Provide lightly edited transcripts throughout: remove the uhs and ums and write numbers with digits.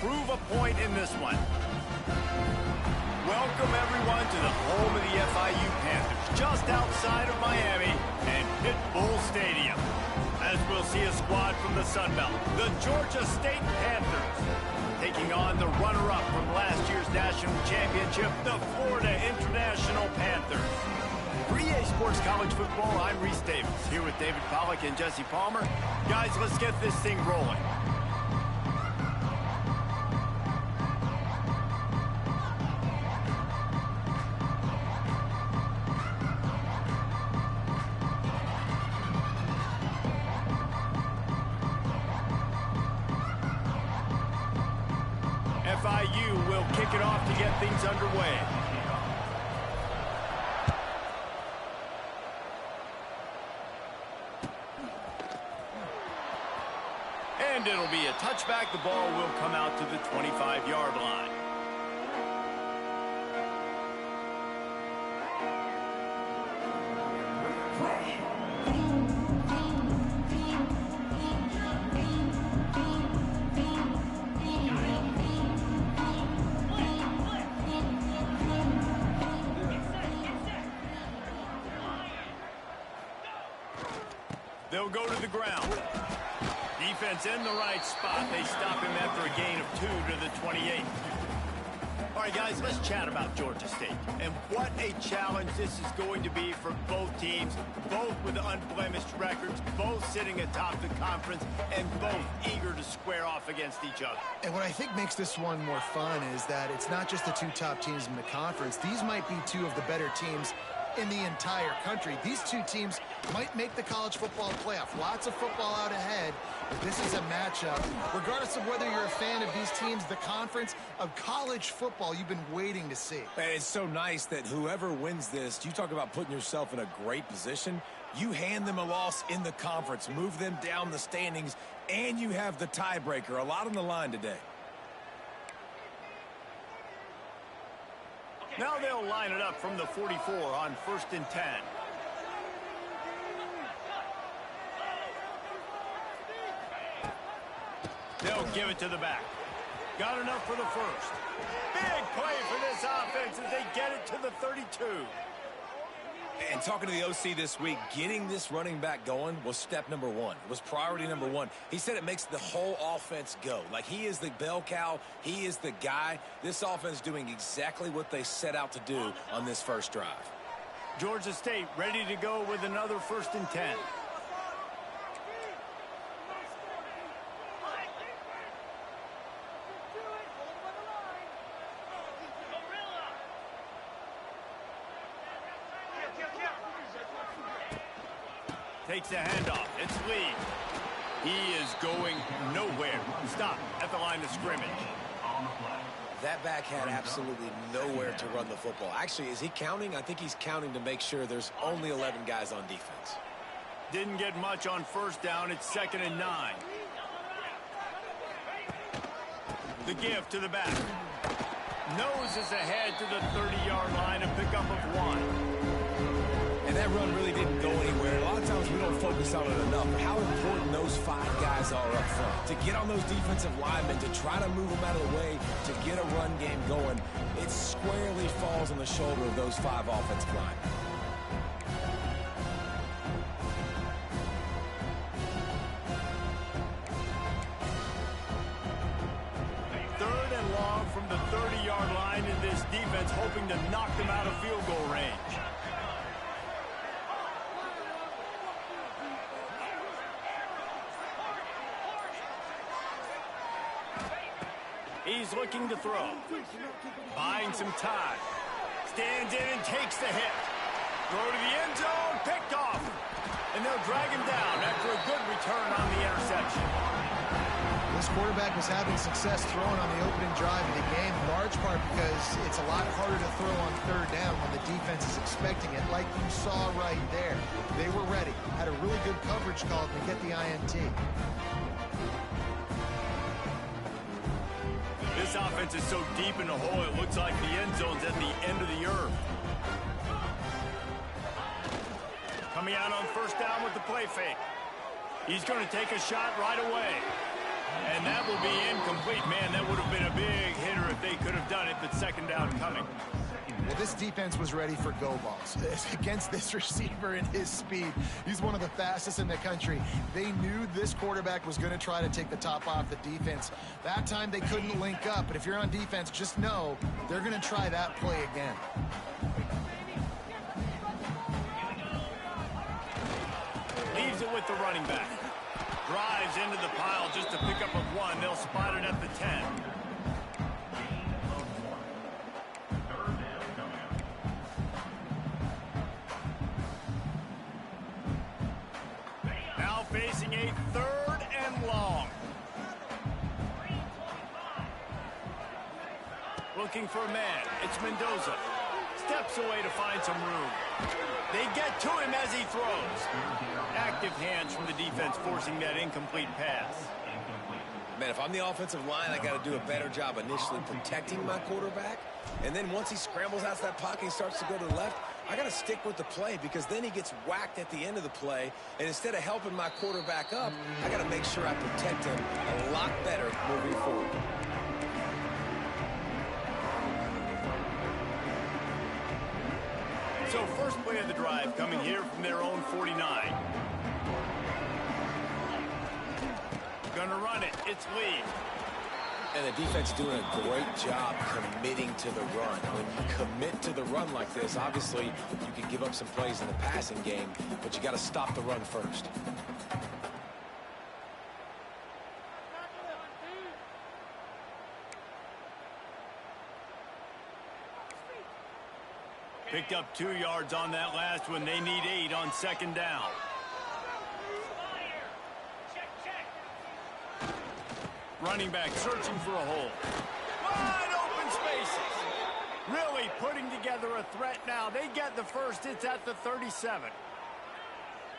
prove a point in this one. Welcome, everyone, to the home of the FIU Panthers, just outside of Miami and Pitbull Stadium. As we'll see a squad from the Sun Belt, the Georgia State Panthers, taking on the runner-up from last year's national championship, the Florida International Panthers. For EA Sports College Football, I'm Reese Davis, here with David Pollack and Jesse Palmer. Guys, let's get this thing rolling. FIU will kick it off to get things underway. And it'll be a touchback. The ball will come out to the 25-yard line. They'll go to the ground. Defense in the right spot. They stop him after a gain of 2 to the 28. All right, guys, let's chat about Georgia State. And what a challenge this is going to be for both teams, both with unblemished records, both sitting atop the conference, and both eager to square off against each other. And what I think makes this one more fun is that it's not just the two top teams in the conference. These might be two of the better teams in the entire country. These two teams might make the college football playoff. Lots of football out ahead, but this is a matchup. Regardless of whether you're a fan of these teams, the conference of college football you've been waiting to see. And it's so nice that whoever wins this, you talk about putting yourself in a great position. You hand them a loss in the conference, move them down the standings, and you have the tiebreaker. A lot on the line today. Now they'll line it up from the 44 on 1st and 10. They'll give it to the back. Got enough for the first. Big play for this offense as they get it to the 32. And talking to the OC this week, getting this running back going was step number one. It was priority number one. He said it makes the whole offense go. Like, he is the bell cow. He is the guy. This offense doing exactly what they set out to do on this first drive. Georgia State ready to go with another 1st and 10. Takes the handoff. It's Lee. He is going nowhere. Stop at the line of scrimmage. That back had absolutely nowhere to run the football. Actually, is he counting? I think he's counting to make sure there's only 11 guys on defense. Didn't get much on 1st down. It's 2nd and 9. The give to the back. Noses ahead to the 30-yard line, a pickup of 1. And that run really didn't go anywhere. A lot of times we don't focus on it enough, but how important those 5 guys are up front. To get on those defensive linemen, to try to move them out of the way, to get a run game going, it squarely falls on the shoulder of those 5 offensive linemen. Third and long from the 30-yard line in this defense, hoping to knock them out of field goal range. He's looking to throw. Buying some time. Stands in and takes the hit. Throw to the end zone. Picked off. And they'll drag him down after a good return on the interception. This quarterback was having success throwing on the opening drive of the game, in large part because it's a lot harder to throw on 3rd down when the defense is expecting it, like you saw right there. They were ready. Had a really good coverage call to get the INT. This offense is so deep in the hole, it looks like the end zone's at the end of the earth. Coming out on 1st down with the play fake. He's going to take a shot right away. And that will be incomplete. Man, that would have been This defense was ready for go balls. Against this receiver and his speed, he's one of the fastest in the country. They knew this quarterback was going to try to take the top off the defense. That time they couldn't link up, but if you're on defense, just know they're going to try that play again. Leaves it with the running back. Drives into the pile just to pick up a 1. They'll spot it at the 10. Now facing a 3rd and long. Looking for a man. It's Mendoza. Steps away to find some room. They get to him as he throws. Active hands from the defense forcing that incomplete pass. Man, if I'm the offensive line, I got to do a better job initially protecting my quarterback. And then once he scrambles out of that pocket and starts to go to the left, I got to stick with the play because then he gets whacked at the end of the play. And instead of helping my quarterback up, I got to make sure I protect him a lot better moving forward. So first play of the drive coming here from their own 49. Gonna run it. It's Lee. And the defense doing a great job committing to the run. When you commit to the run like this, obviously you can give up some plays in the passing game, but you got to stop the run first. Picked up 2 yards on that last one. They need 8 on 2nd down. Running back searching for a hole. Wide open spaces. Really putting together a threat now. They get the first. It's at the 37.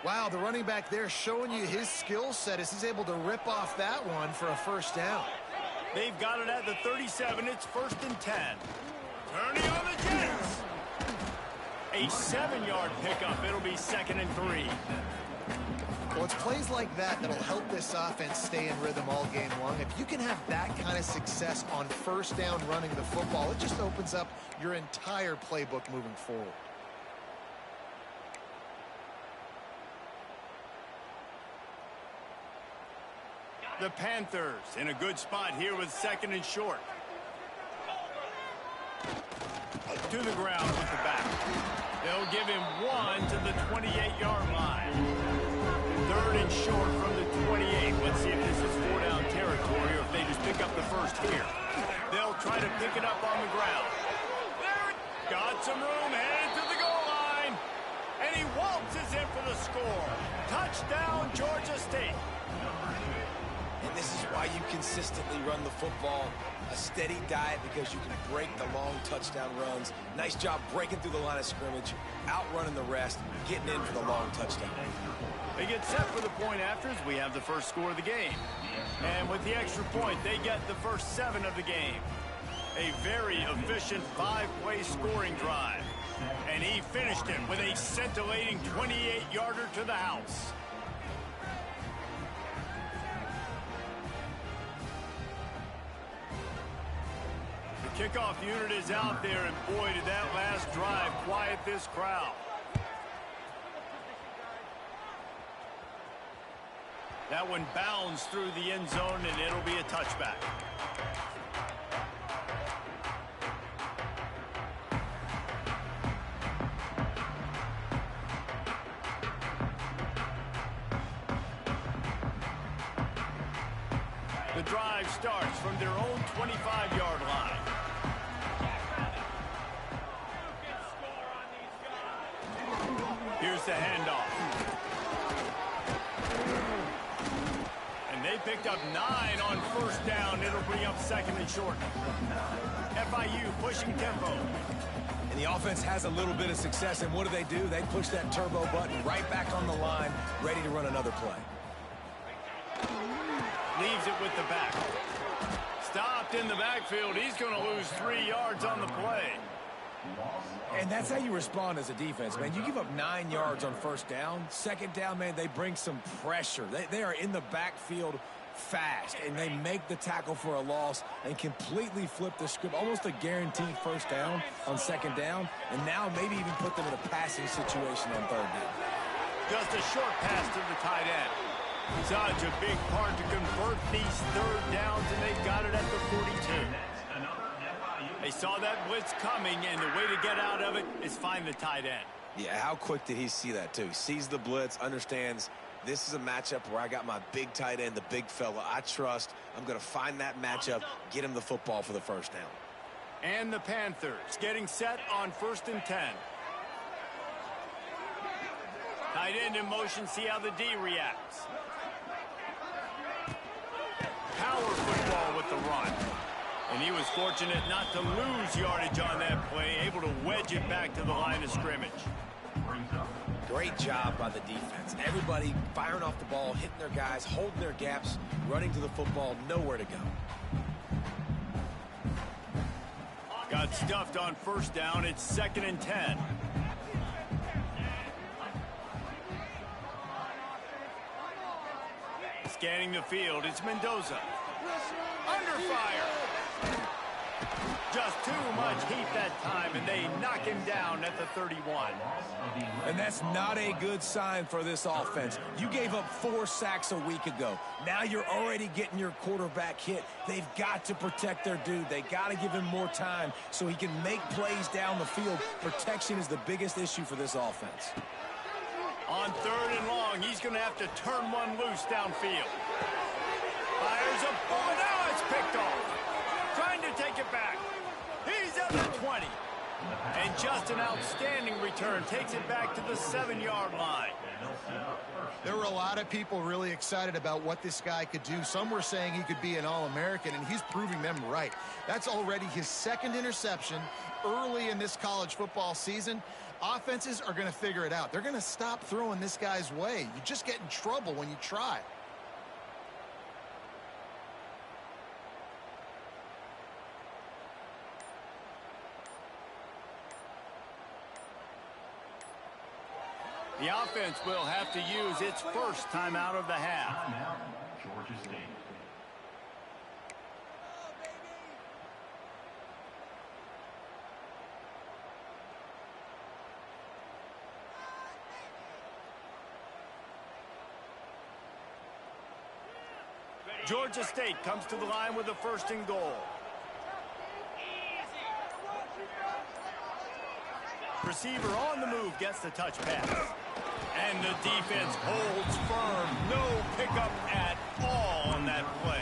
Wow, the running back there showing you his skill set as he's able to rip off that one for a 1st down. They've got it at the 37. It's 1st and 10. Turning on the Jets. A 7-yard pickup. It'll be 2nd and 3. Well, it's plays like that that'll help this offense stay in rhythm all game long. If you can have that kind of success on 1st down running the football, it just opens up your entire playbook moving forward. The Panthers in a good spot here with 2nd and short. To the ground with the back. They'll give him 1 to the 28-yard line. 3rd and short from the 28. Let's see if this is 4-down territory or if they just pick up the first here. They'll try to pick it up on the ground. There it got some room, headed to the goal line. And he waltzes in for the score. Touchdown, Georgia State. And this is why you consistently run the football. A steady diet because you can break the long touchdown runs. Nice job breaking through the line of scrimmage, outrunning the rest, getting in for the long touchdown. They get set for the point afters. We have the first score of the game. And with the extra point, they get the first 7 of the game. A very efficient 5-play scoring drive. And he finished it with a scintillating 28-yarder to the house. The kickoff unit is out there, and boy, did that last drive quiet this crowd. That one bounds through the end zone, and it'll be a touchback. The drive starts from their own 25-yard line. Here's the handoff. And they picked up 9 on 1st down. It'll bring up 2nd and short. FIU pushing tempo. And the offense has a little bit of success, and what do? They push that turbo button right back on the line, ready to run another play. Leaves it with the back. Stopped in the backfield. He's going to lose 3 yards on the play. And that's how you respond as a defense, man. You give up 9 yards on 1st down. 2nd down, man, they bring some pressure. They are in the backfield fast, and they make the tackle for a loss and completely flip the script, almost a guaranteed first down on second down, and now maybe even put them in a passing situation on third down. Just a short pass to the tight end. Such a big part to convert these third downs, and they got it at the 42. They saw that blitz coming, and the way to get out of it is find the tight end. Yeah, how quick did he see that, too? He sees the blitz, understands this is a matchup where I got my big tight end, the big fella I trust. I'm going to find that matchup, get him the football for the first down. And the Panthers getting set on 1st and 10. Tight end in motion, see how the D reacts. Power football with the run. And he was fortunate not to lose yardage on that play, able to wedge it back to the line of scrimmage. Great job by the defense. Everybody firing off the ball, hitting their guys, holding their gaps, running to the football, nowhere to go. Got stuffed on first down. It's 2nd and 10. Scanning the field, it's Mendoza. Under fire. Just too much heat that time, and they knock him down at the 31. And that's not a good sign for this offense. You gave up 4 sacks a week ago. Now you're already getting your quarterback hit. They've got to protect their dude. They got to give him more time so he can make plays down the field. Protection is the biggest issue for this offense. On 3rd and long, he's going to have to turn one loose downfield. Fires a ball. Now it's picked off. Trying to take it back. He's at the 20. And just an outstanding return. Takes it back to the 7-yard line. There were a lot of people really excited about what this guy could do. Some were saying he could be an All-American, and he's proving them right. That's already his 2nd interception early in this college football season. Offenses are going to figure it out. They're going to stop throwing this guy's way. You just get in trouble when you try. The offense will have to use its first timeout of the half. Georgia State. Georgia State comes to the line with a 1st and goal. Receiver on the move gets the touch pass. And the defense holds firm. No pickup at all on that play.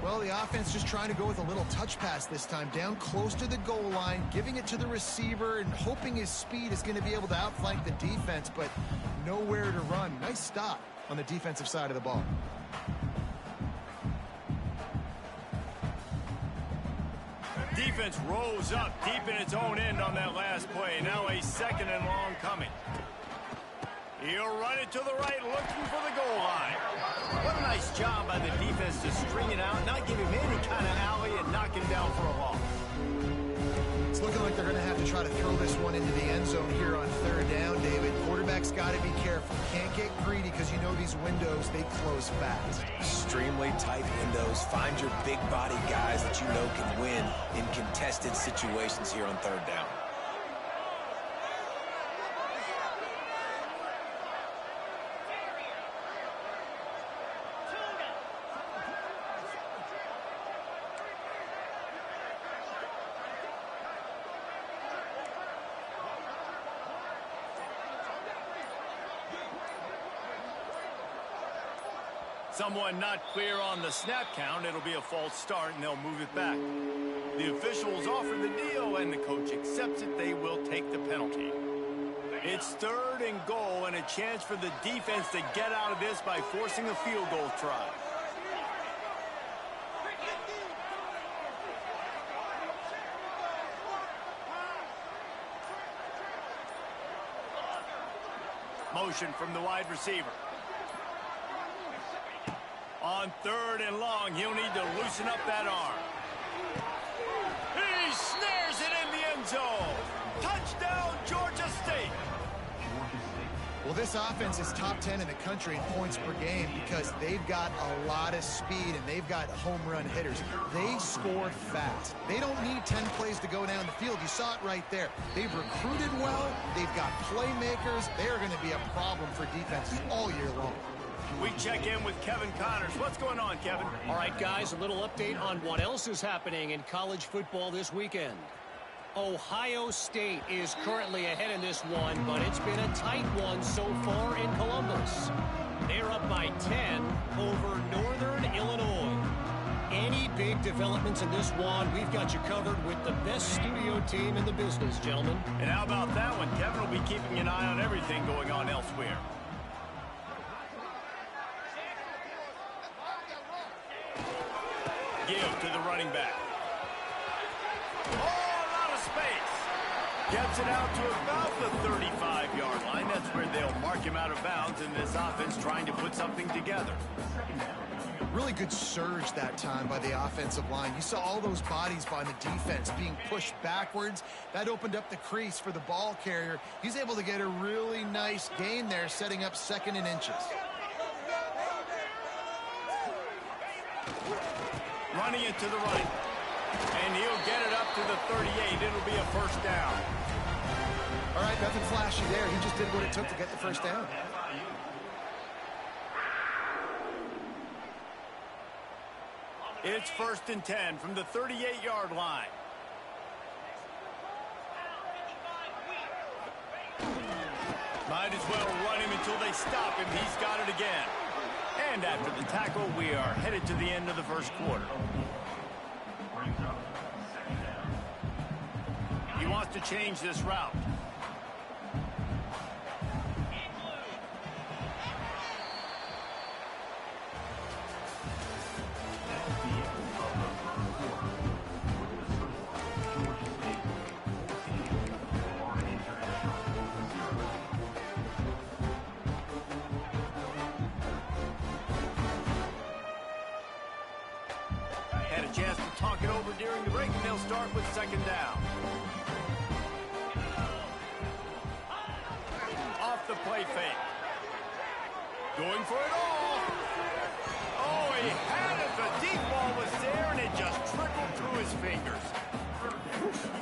Well, the offense just trying to go with a little touch pass this time. Down close to the goal line, giving it to the receiver and hoping his speed is going to be able to outflank the defense, but nowhere to run. Nice stop on the defensive side of the ball. Defense rose up deep in its own end on that last play. Now a 2nd and long coming. He'll run it to the right, looking for the goal line. What a nice job by the defense to string it out, not give him any kind of alley, and knock him down for a loss. It's looking like they're going to have to try to throw this one into the end zone here on 3rd down, David. Quarterback's got to be careful. Can't get greedy because you know these windows, they close fast. Extremely tight windows. Find your big body guys that you know can win in contested situations here on 3rd down. Someone not clear on the snap count. It'll be a false start, and they'll move it back. The officials offer the deal, and the coach accepts it. They will take the penalty. It's 3rd and goal, and a chance for the defense to get out of this by forcing a field goal try. Motion from the wide receiver. On 3rd and long, he'll need to loosen up that arm. He snares it in the end zone. Touchdown, Georgia State. Well, this offense is top 10 in the country in points per game because they've got a lot of speed and they've got home run hitters. They score fast. They don't need 10 plays to go down the field. You saw it right there. They've recruited well. They've got playmakers. They're going to be a problem for defenses all year long. We check in with Kevin Connors. What's going on, Kevin? All right, guys, a little update on what else is happening in college football this weekend. Ohio State is currently ahead in this one, but it's been a tight one so far in Columbus. They're up by 10 over Northern Illinois. Any big developments in this one, we've got you covered with the best studio team in the business, gentlemen. And how about that one? Kevin will be keeping an eye on everything going on elsewhere. Give to the running back. Gets it out to about the 35-yard line. That's where they'll mark him out of bounds in this offense trying to put something together. Really good surge that time by the offensive line. You saw all those bodies by the defense being pushed backwards. That opened up the crease for the ball carrier. He's able to get a really nice gain there, setting up 2nd and inches. Running it to the right. And he'll get it up to the 38. It'll be a first down. All right, nothing flashy there. He just did what it took to get the first down. It's 1st and 10 from the 38-yard line. Might as well run him until they stop him. He's got it again. And after the tackle, we are headed to the end of the first quarter. He wants to change this route. Had a chance to talk it over during the break, and they'll start with 2nd down. Off the play fake. Going for it all. Oh, he had it. The deep ball was there, and it just trickled through his fingers.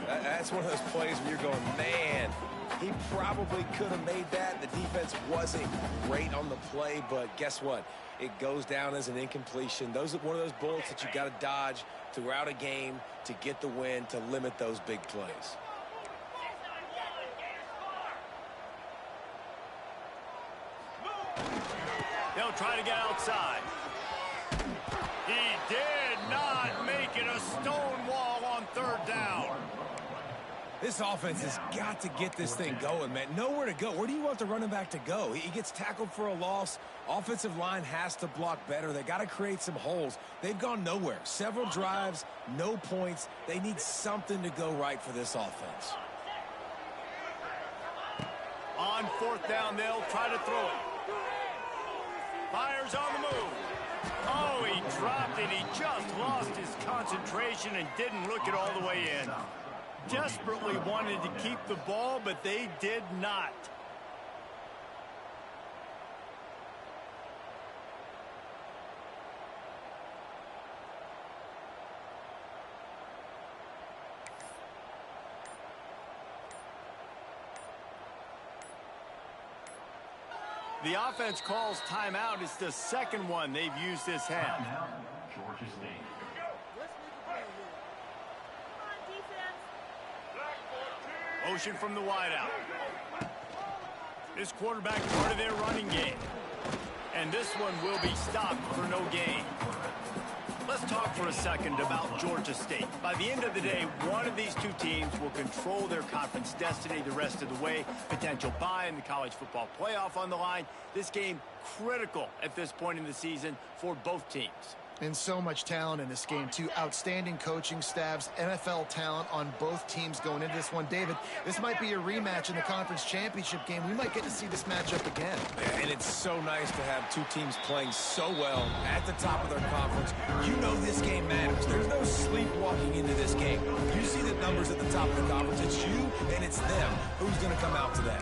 That's one of those plays where you're going, man, he probably could have made that. The defense wasn't great on the play, but guess what? It goes down as an incompletion. Those are one of those bullets that you got to dodge throughout a game to get the win, to limit those big plays. They'll try to get outside. He did not make it. A stone wall on 3rd down. This offense has got to get this thing going, man. Nowhere to go. Where do you want the running back to go? He gets tackled for a loss. Offensive line has to block better. They got to create some holes. They've gone nowhere. Several drives, no points. They need something to go right for this offense. On 4th down, they'll try to throw it. Fires on the move. Oh, he dropped it. He just lost his concentration and didn't look it all the way in. Desperately wanted to keep the ball, but they did not. The offense calls timeout. It's the 2nd one they've used this half. Georgia State. Motion from the wideout. This quarterback part of their running game. And this one will be stopped for no gain. Let's talk for a second about Georgia State. By the end of the day, one of these two teams will control their conference destiny the rest of the way. Potential bye in the college football playoff on the line. This game critical at this point in the season for both teams. And so much talent in this game, too. Outstanding coaching staffs, NFL talent on both teams going into this one. David, this might be a rematch in the conference championship game. We might get to see this matchup again. Yeah, and it's so nice to have two teams playing so well at the top of their conference. You know this game matters. There's no sleepwalking into this game. You see the numbers at the top of the conference. It's you and it's them. Who's going to come out today?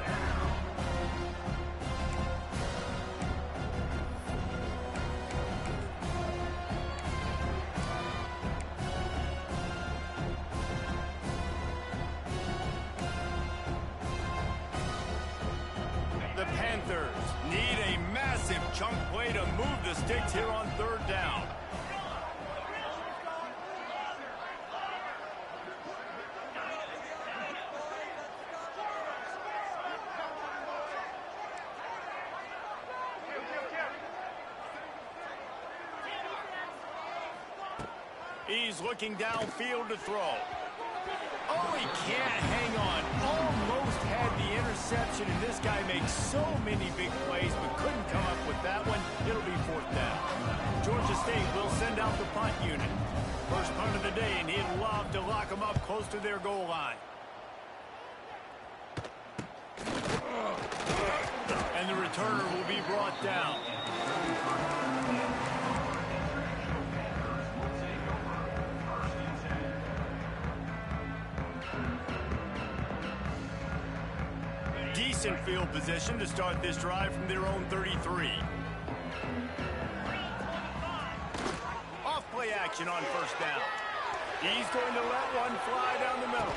Panthers need a massive chunk play to move the sticks here on third down. He's looking downfield to throw. Oh, he can't hang on. Almost had the interception, and this guy makes so many big plays, but couldn't come up with that one. It'll be fourth down. Georgia State will send out the punt unit. First punt of the day, and he'd love to lock them up close to their goal line. And the returner will be brought down. Decent field position to start this drive from their own 33. Off play action on first down. He's going to let one fly down the middle.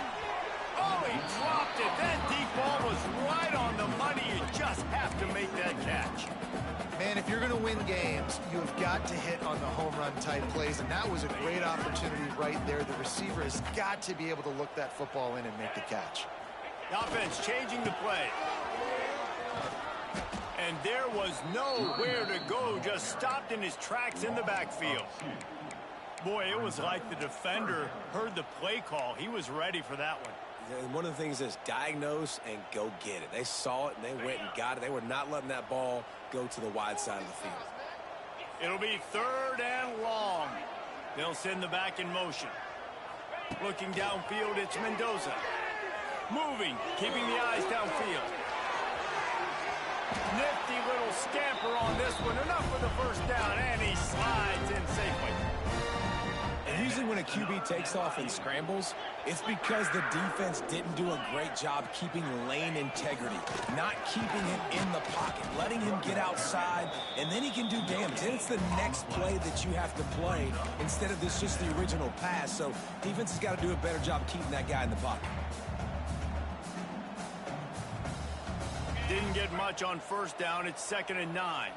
Oh, he dropped it. That deep ball was right on the money. You just have to make that catch. Man, if you're going to win games, you have got to hit on the home run type plays, and that was a great opportunity right there. The receiver has got to be able to look that football in and make the catch. The offense changing the play. And there was nowhere to go, just stopped in his tracks in the backfield. Boy, it was like the defender heard the play call. He was ready for that one. And one of the things is diagnose and go get it. They saw it and they went and got it. They were not letting that ball go to the wide side of the field. It'll be third and long. They'll send the back in motion. Looking downfield, it's Mendoza. Moving, keeping the eyes downfield. Nifty little scamper on this one. Enough for the first down, and he slides in safely. And usually when a QB takes off and scrambles, it's because the defense didn't do a great job keeping lane integrity, not keeping him in the pocket, letting him get outside, and then he can do damage. Then it's the next play that you have to play instead of this just the original pass. So defense has got to do a better job keeping that guy in the pocket. Didn't get much on first down. It's 2nd and 9.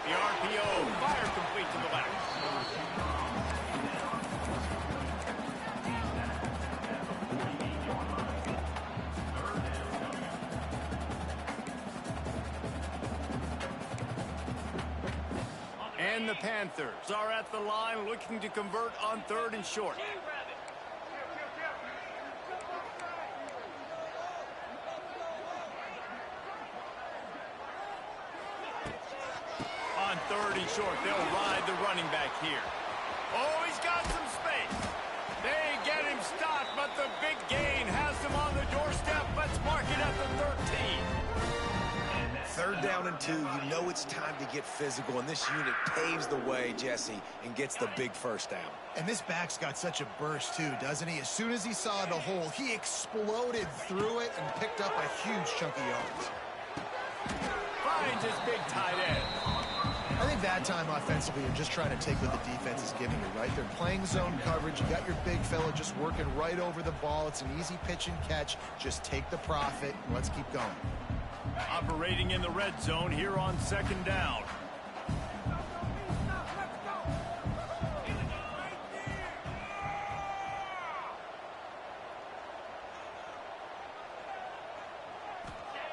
The RPO, fire complete to the left. And the Panthers are at the line looking to convert on 3rd and short. On 3rd and short, they'll ride the running back here. Oh, he's got some space. They get him stopped, but the big gain has him on the doorstep. Let's mark it at the 13. 3rd down and 2, you know it's time to get physical, and this unit paves the way, Jesse, and gets the big first down. And this back's got such a burst, too, doesn't he? As soon as he saw the hole, he exploded through it and picked up a huge chunk of yards. Finds his big tight end. I think that time offensively, you're just trying to take what the defense is giving you, right? They're playing zone coverage. You got your big fella just working right over the ball. It's an easy pitch and catch. Just take the profit, and let's keep going. Operating in the red zone here on 2nd down.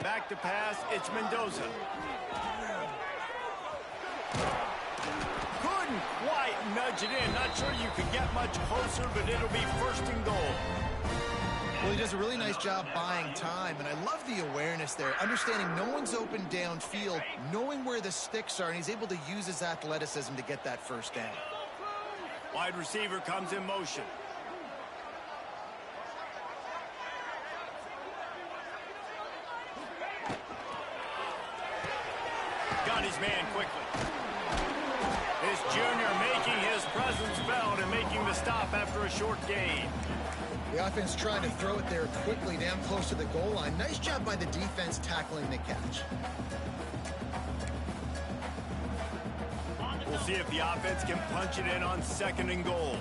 Back to pass, it's Mendoza. Couldn't quite nudge it in. Not sure you could get much closer, but it'll be 1st and goal. Well, he does a really nice job buying time, and I love the awareness there. Understanding no one's open downfield, knowing where the sticks are, and he's able to use his athleticism to get that first down. Wide receiver comes in motion. Got his man quickly. This junior making his presence felt and making the stop after a short gain. The offense trying to throw it there quickly down close to the goal line. Nice job by the defense tackling the catch. We'll see if the offense can punch it in on 2nd and goal.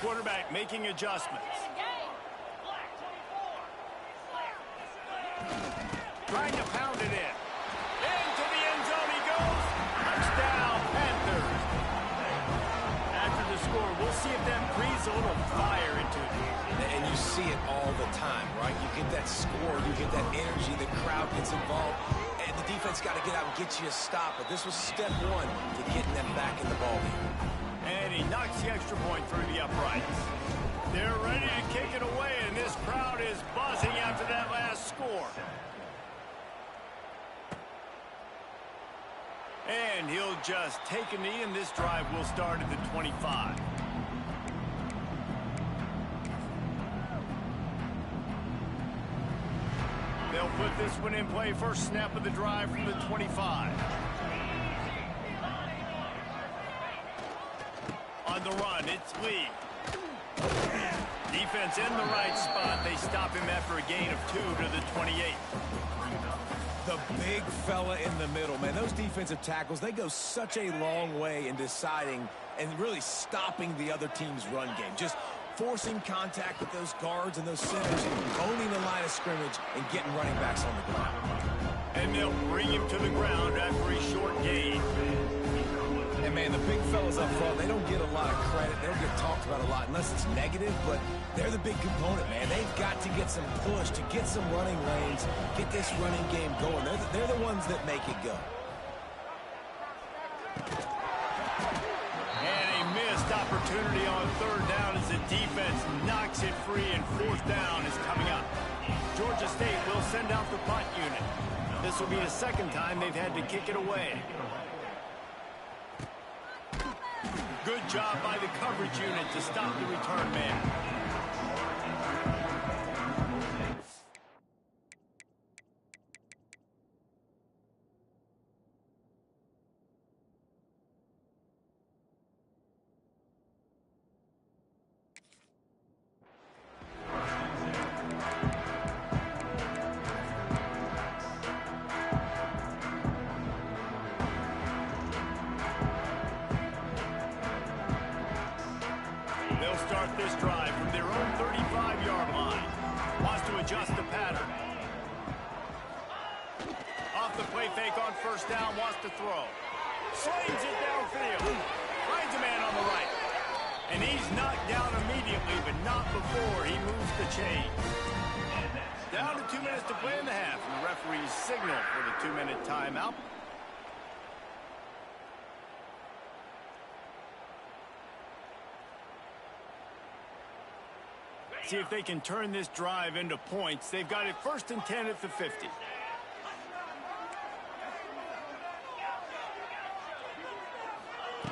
Quarterback making adjustments. trying to pound it in. Into the end zone he goes. Touchdown, Panthers. After the score, we'll see if that breathes a little fire into it. And you see it all the time, right? You get that score, you get that energy, the crowd gets involved, and the defense got to get out and get you a stop. But this was step one to getting them back in the ballgame. And he knocks the extra point through the uprights. They're ready to kick it away, and this crowd is buzzing after that last score. And he'll just take a knee, and this drive will start at the 25. They'll put this one in play. First snap of the drive from the 25. On the run, it's Lee. Defense in the right spot. They stop him after a gain of 2 to the 28. The big fella in the middle, man. Those defensive tackles, they go such a long way in deciding and really stopping the other team's run game. Just forcing contact with those guards and those centers, owning the line of scrimmage, and getting running backs on the ground. And they'll bring him to the ground after a short gain. And, man, the big fellas up front, they don't get a lot of credit. They don't get talked about a lot unless it's negative, but they're the big component, man. They've got to get some push, to get some running lanes, get this running game going. They're the ones that make it go. And a missed opportunity on third down as the defense knocks it free, and fourth down is coming up. Georgia State will send out the punt unit. This will be the second time they've had to kick it away. Good job by the coverage unit to stop the return man. They'll start this drive from their own 35-yard line. Wants to adjust the pattern. Off the play fake on first down, wants to throw. Slings it downfield. Finds a man on the right. And he's knocked down immediately, but not before he moves the chain. Down to 2 minutes to play in the half, and the referee's signal for the 2-minute timeout. See if they can turn this drive into points. They've got it 1st and 10 at the 50.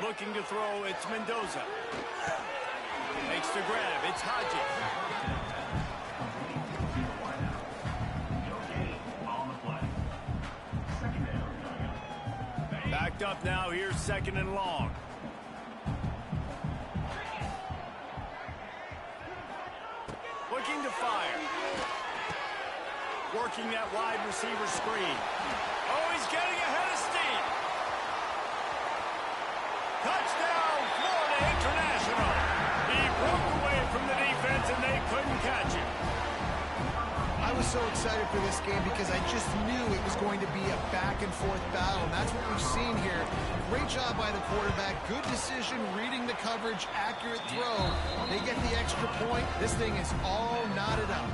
Looking to throw, it's Mendoza. Makes the grab, it's Hodges. Backed up now, here's 2nd and long. Looking to fire. Working that wide receiver screen. Oh, he's getting ahead of steam. Touchdown, Florida International. He broke away from the defense, and they couldn't catch him. I was so excited for this game because I just knew it was going to be a back-and-forth battle, and that's what we've seen here. Great job by the quarterback. Good decision, reading the coverage, accurate throw. They get the extra point. This thing is all knotted up.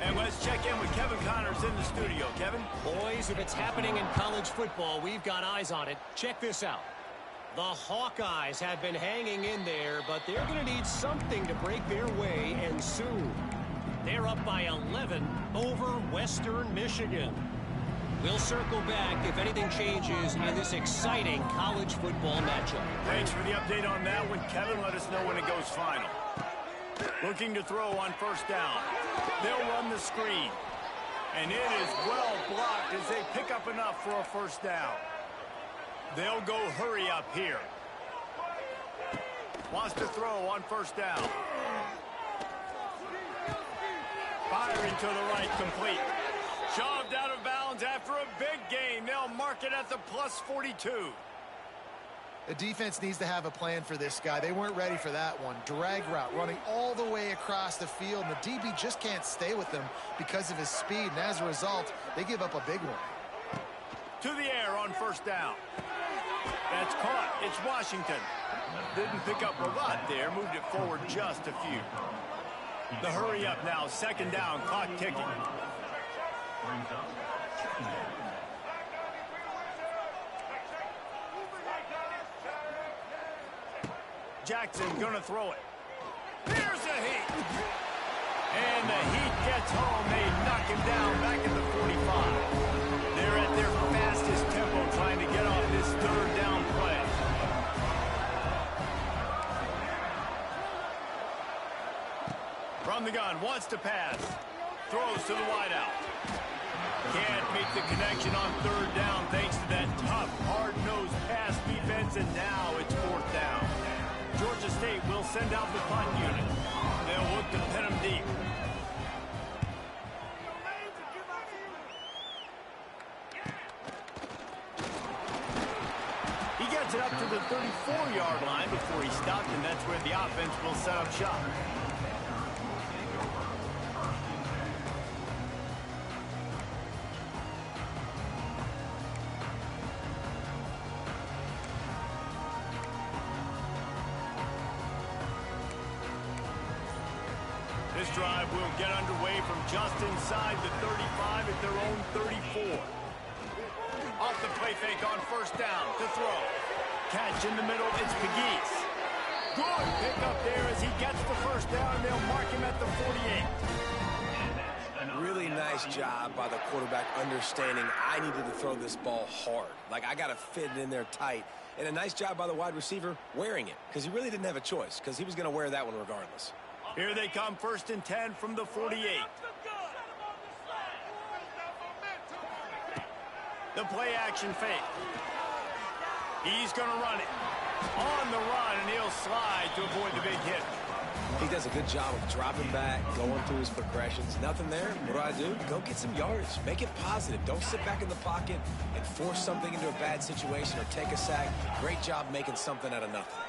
And let's check in with Kevin Connors in the studio. Kevin? Boys, if it's happening in college football, we've got eyes on it. Check this out. The Hawkeyes have been hanging in there, but they're going to need something to break their way, and soon. They're up by 11 over Western Michigan. We'll circle back if anything changes in this exciting college football matchup. Thanks for the update on that one, Kevin. Let us know when it goes final. Looking to throw on first down. They'll run the screen. And it is well blocked as they pick up enough for a first down. They'll go hurry up here. Wants to throw on first down. Firing to the right, complete. Shoved out of bounds after a big gain. They'll mark it at the +42. The defense needs to have a plan for this guy. They weren't ready for that one. Drag route running all the way across the field, and the DB just can't stay with him because of his speed, and as a result, they give up a big one. To the air on first down. That's caught. It's Washington. Didn't pick up a lot there. Moved it forward just a few. The hurry up now. Second down. Clock ticking. Jackson gonna throw it. Here's the heat. And the heat gets home. They knock him down back at the 45. They're at their fastest tempo trying to get off this third down play. From the gun, wants to pass. Throws to the wideout. Can't make the connection on third down thanks to that tough, hard-nosed pass defense, and now it's fourth down. Georgia State will send out the punt unit. They'll look to pin him deep. He gets it up to the 34-yard line before he stopped, and that's where the offense will set up shop. This drive will get underway from just inside the 35 at their own 34. Off the play fake on first down to throw. Catch in the middle, it's Pegues. Good pick up there as he gets the first down, and they'll mark him at the 48. Really nice job by the quarterback understanding I needed to throw this ball hard. Like, I got to fit it in there tight. And a nice job by the wide receiver wearing it, because he really didn't have a choice, because he was going to wear that one regardless. Here they come, 1st and 10 from the 48. The play action fake. He's going to run it. On the run, and he'll slide to avoid the big hit. He does a good job of dropping back, going through his progressions. Nothing there. What do? Go get some yardage. Make it positive. Don't sit back in the pocket and force something into a bad situation or take a sack. Great job making something out of nothing.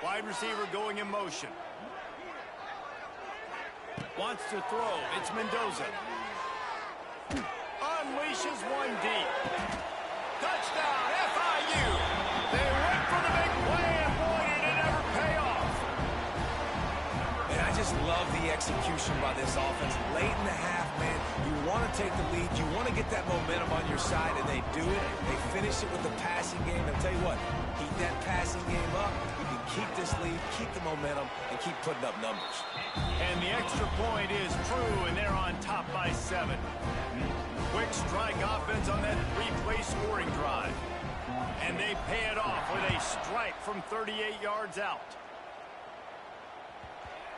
Wide receiver going in motion. Wants to throw. It's Mendoza. Unleashes one deep. Touchdown, FIU. They went for the big play, and boy, did it ever pay off. And I just love the execution by this offense. Late in the half, man, you want to take the lead. You want to get that momentum on your side, and they do it. They finish it with the passing game. I'll tell you what, keep that passing game up. You can keep this lead, keep the momentum, and keep putting up numbers. And the extra point is true, and they're on top by 7. Quick strike offense on that 3-play scoring drive. And they pay it off with a strike from 38 yards out.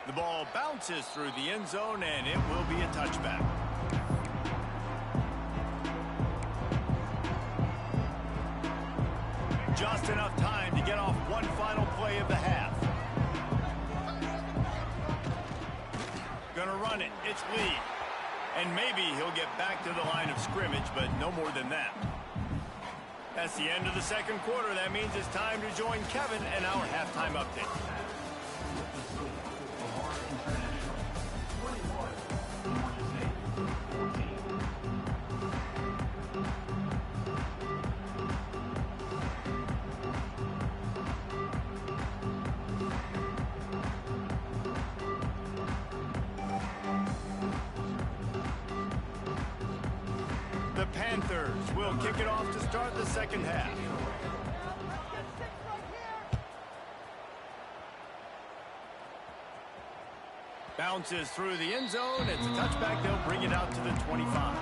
The ball bounces through the end zone, and it will be a touchback. Just enough time to get off one final play of the half. Gonna run it. It's Lee. And maybe he'll get back to the line of scrimmage, but no more than that. That's the end of the second quarter. That means it's time to join Kevin and our halftime update. The Panthers will kick it off to start the second half. Bounces through the end zone. It's a touchback. They'll bring it out to the 25.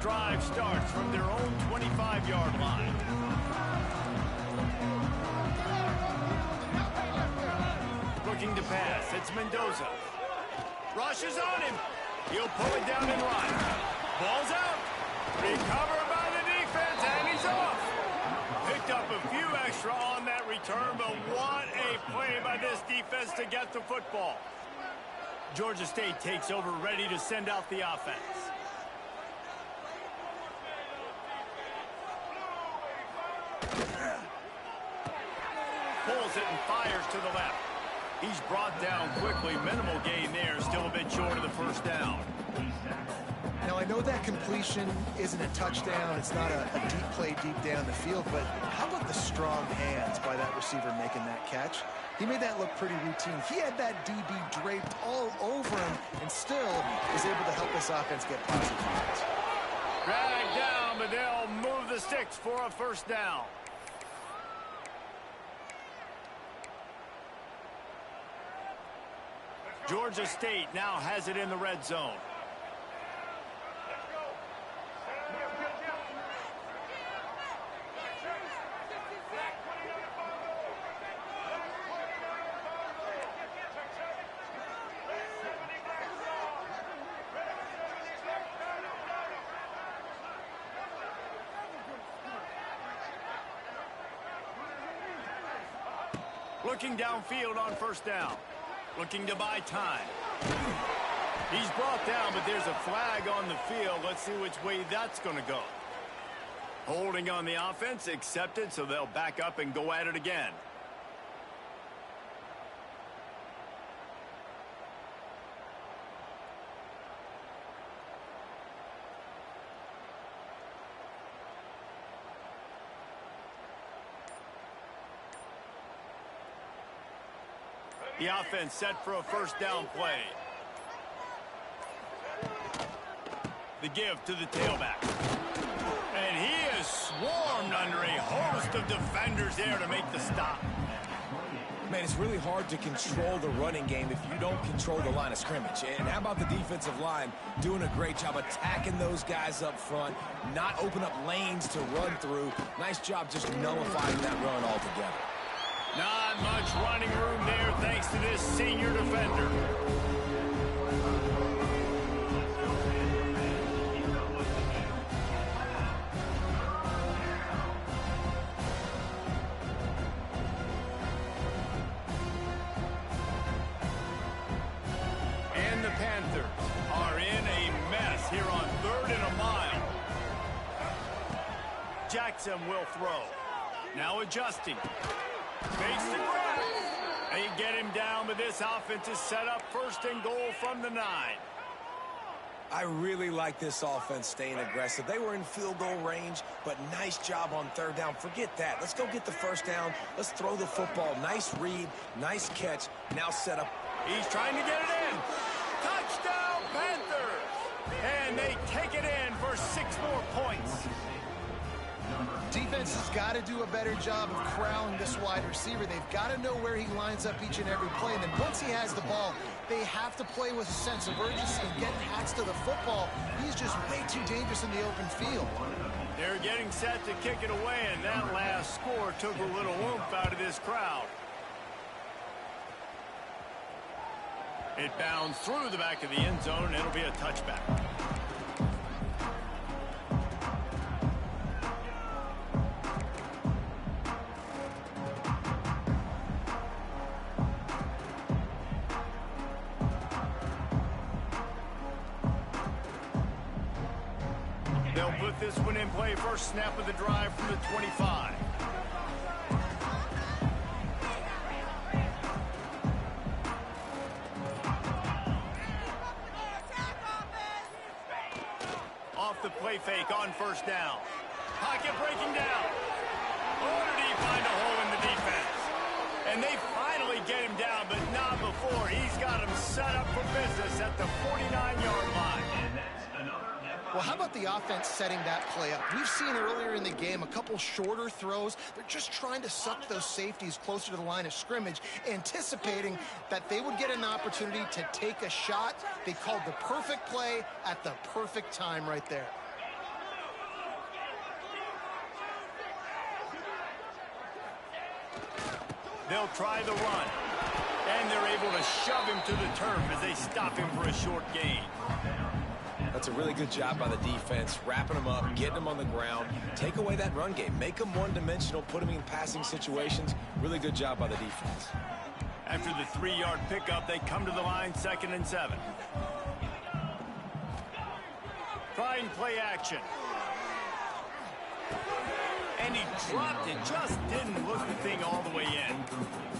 Drive starts from their own 25-yard line. Looking to pass. It's Mendoza. Rushes on him. He'll pull it down and run. to get the football. Georgia State takes over, ready to send out the offense. Pulls it and fires to the left. He's brought down quickly. Minimal gain there. Still a bit short of the first down. Now, I know that completion isn't a touchdown. It's not a deep play deep down the field, but how about the strong hands by that receiver making that catch? He made that look pretty routine. He had that DB draped all over him and still was able to help this offense get positive yards. Dragged down, but they'll move the sticks for a first down. Georgia State now has it in the red zone. Looking downfield on first down. Looking to buy time. He's brought down, but there's a flag on the field. Let's see which way that's going to go. Holding on the offense, accepted, so they'll back up and go at it again. The offense set for a first down play. The give to the tailback. And he is swarmed under a host of defenders there to make the stop. Man, it's really hard to control the running game if you don't control the line of scrimmage. And how about the defensive line doing a great job attacking those guys up front, not open up lanes to run through. Nice job just nullifying that run altogether. Not much running room there thanks to this senior defender. And the Panthers are in a mess here on 3rd and a mile. Jackson will throw. Now adjusting. Fakes the grab. They get him down, but this offense is set up 1st and goal from the 9. I really like this offense staying aggressive. They were in field goal range, but nice job on 3rd down. Forget that. Let's go get the first down. Let's throw the football. Nice read, nice catch. Now set up. He's trying to get it in. Touchdown, Panthers! And they take it in for 6 more points. Defense has got to do a better job of corralling this wide receiver. They've got to know where he lines up each and every play. And then once he has the ball, they have to play with a sense of urgency and get hats to the football. He's just way too dangerous in the open field. They're getting set to kick it away, and that last score took a little oomph out of this crowd. It bounds through the back of the end zone, and it'll be a touchback. They'll put this one in play. First snap of the drive from the 25. Off the play fake on first down. Pocket breaking down. Oh, did he find a hole in the defense? And they finally get him down, but not before. He's got him set up for business at the 49-yard line. Well, how about the offense setting that play up? We've seen earlier in the game a couple shorter throws. They're just trying to suck those safeties closer to the line of scrimmage, anticipating that they would get an opportunity to take a shot. They called the perfect play at the perfect time right there. They'll try the run, and they're able to shove him to the turf as they stop him for a short gain. That's a really good job by the defense, wrapping them up, getting them on the ground. Take away that run game. Make them one-dimensional, put them in passing situations. Really good job by the defense. After the 3-yard pickup, they come to the line, 2nd and 7. Trying play action. And he dropped it, just didn't look the thing all the way in.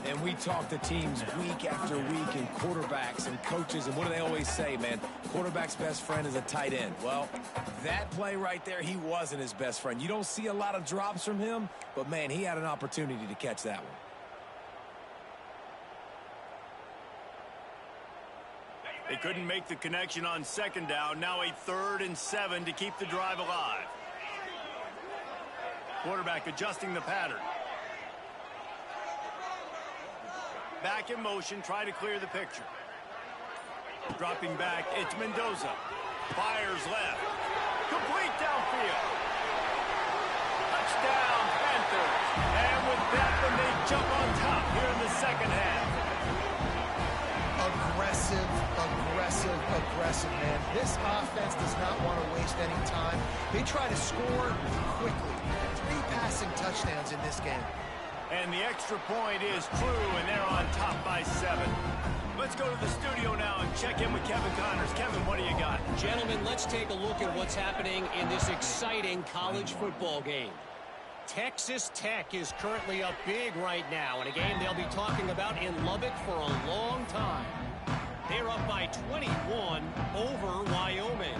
And we talk to teams week after week and quarterbacks and coaches, and what do they always say, man? Quarterback's best friend is a tight end. Well, that play right there, he wasn't his best friend. You don't see a lot of drops from him, but, man, he had an opportunity to catch that one. They couldn't make the connection on 2nd down. Now a 3rd and 7 to keep the drive alive. Quarterback adjusting the pattern. Back in motion, try to clear the picture. Dropping back, it's Mendoza. Fires left. Complete downfield. Touchdown, Panthers. And with that one, they jump on top here in the 2nd half. Aggressive, man. This offense does not want to waste any time. They try to score quickly. 3 passing touchdowns in this game. And the extra point is true, and they're on top by 7. Let's go to the studio now and check in with Kevin Connors. Kevin, what do you got? Gentlemen, let's take a look at what's happening in this exciting college football game. Texas Tech is currently up big right now in a game they'll be talking about in Lubbock for a long time. They're up by 21 over Wyoming.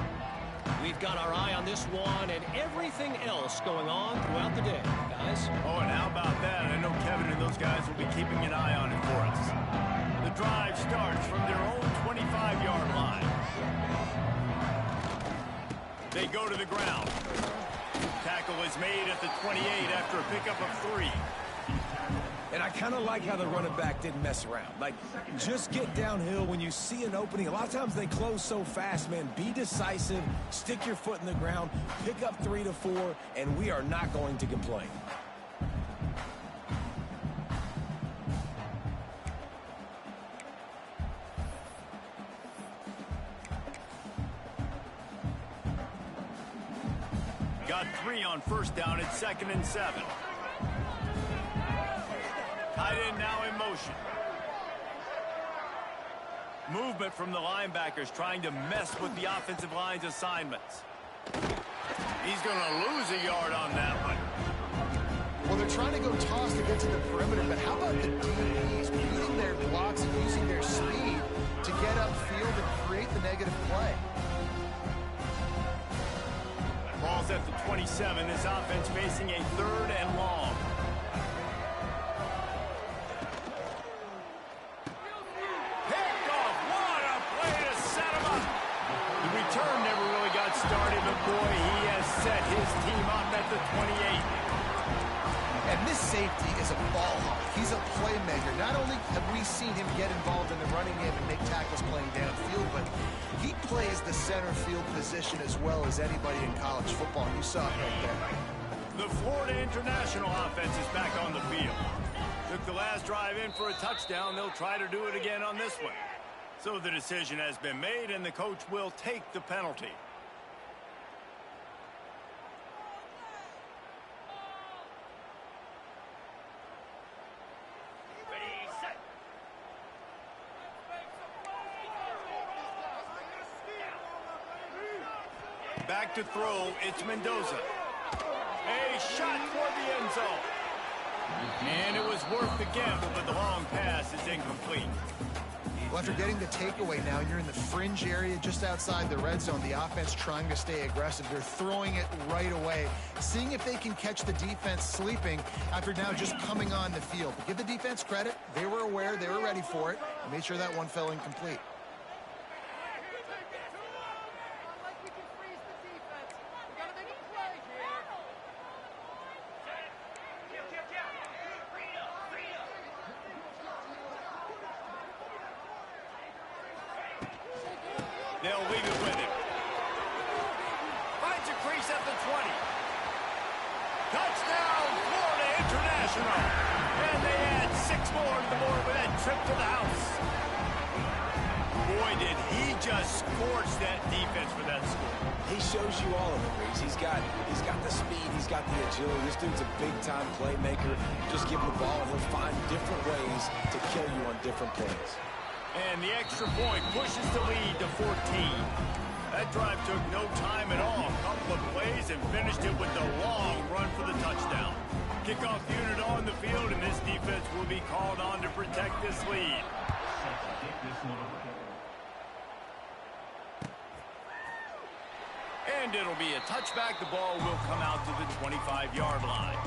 We've got our eye on this one and everything else going on throughout the day, guys. Oh, and how about that? I know Kevin and those guys will be keeping an eye on it for us. The drive starts from their own 25-yard line. They go to the ground. Tackle is made at the 28 after a pickup of 3. And I kind of like how the running back didn't mess around. Like, just get downhill when you see an opening. A lot of times they close so fast, man. Be decisive, stick your foot in the ground, pick up 3 to 4, and we are not going to complain. Got 3 on 1st down at 2nd and 7. Tight end now in motion. Movement from the linebackers trying to mess with the offensive line's assignments. He's going to lose a yard on that one. Well, they're trying to go toss to get to the perimeter, but how about the DBs beating their blocks and using their speed to get upfield and create the negative play? Ball's at the 27. This offense facing a 3rd and long. Started, but boy, he has set his team up at the 28. And this safety is a ball hawk. He's a playmaker. Not only have we seen him get involved in the running game and make tackles playing downfield, but he plays the center field position as well as anybody in college football. You saw it right there. The Florida International offense is back on the field. Took the last drive in for a touchdown. They'll try to do it again on this one. So the decision has been made, and the coach will take the penalty. Back to throw, it's Mendoza. A shot toward the end zone. And it was worth the gamble, but the long pass is incomplete. Well, after getting the takeaway now, you're in the fringe area just outside the red zone. The offense trying to stay aggressive. They're throwing it right away, seeing if they can catch the defense sleeping after now just coming on the field. But give the defense credit. They were aware. They were ready for it. And made sure that one fell incomplete. They'll leave it with him. Finds a crease at the 20. Touchdown, Florida International. And they add 6 more to the board with that trip to the house. Boy, did he just scorch that defense for that score. He shows you all of it, Reese. He's got the speed, he's got the agility. This dude's a big-time playmaker. Just give him the ball, and he'll find different ways to kill you on different plays. And the extra point pushes the lead to 14. That drive took no time at all. A couple of plays and finished it with the long run for the touchdown. Kickoff unit on the field, and this defense will be called on to protect this lead. And it'll be a touchback. The ball will come out to the 25-yard line.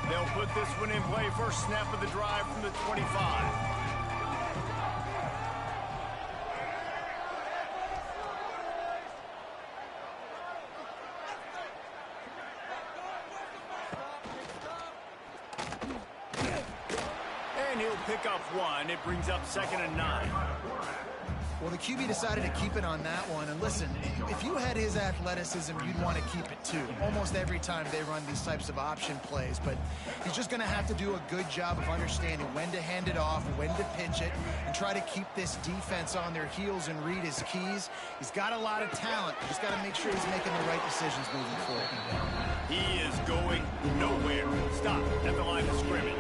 They'll put this one in play. First snap of the drive from the 25. And he'll pick up one. It brings up 2nd and 9. Well, the QB decided to keep it on that one. And listen, if you had his athleticism, you'd want to keep it too. Almost every time they run these types of option plays. But he's just going to have to do a good job of understanding when to hand it off, when to pitch it, and try to keep this defense on their heels and read his keys. He's got a lot of talent. He's got to make sure he's making the right decisions moving forward. He is going nowhere. Stop at the line of scrimmage.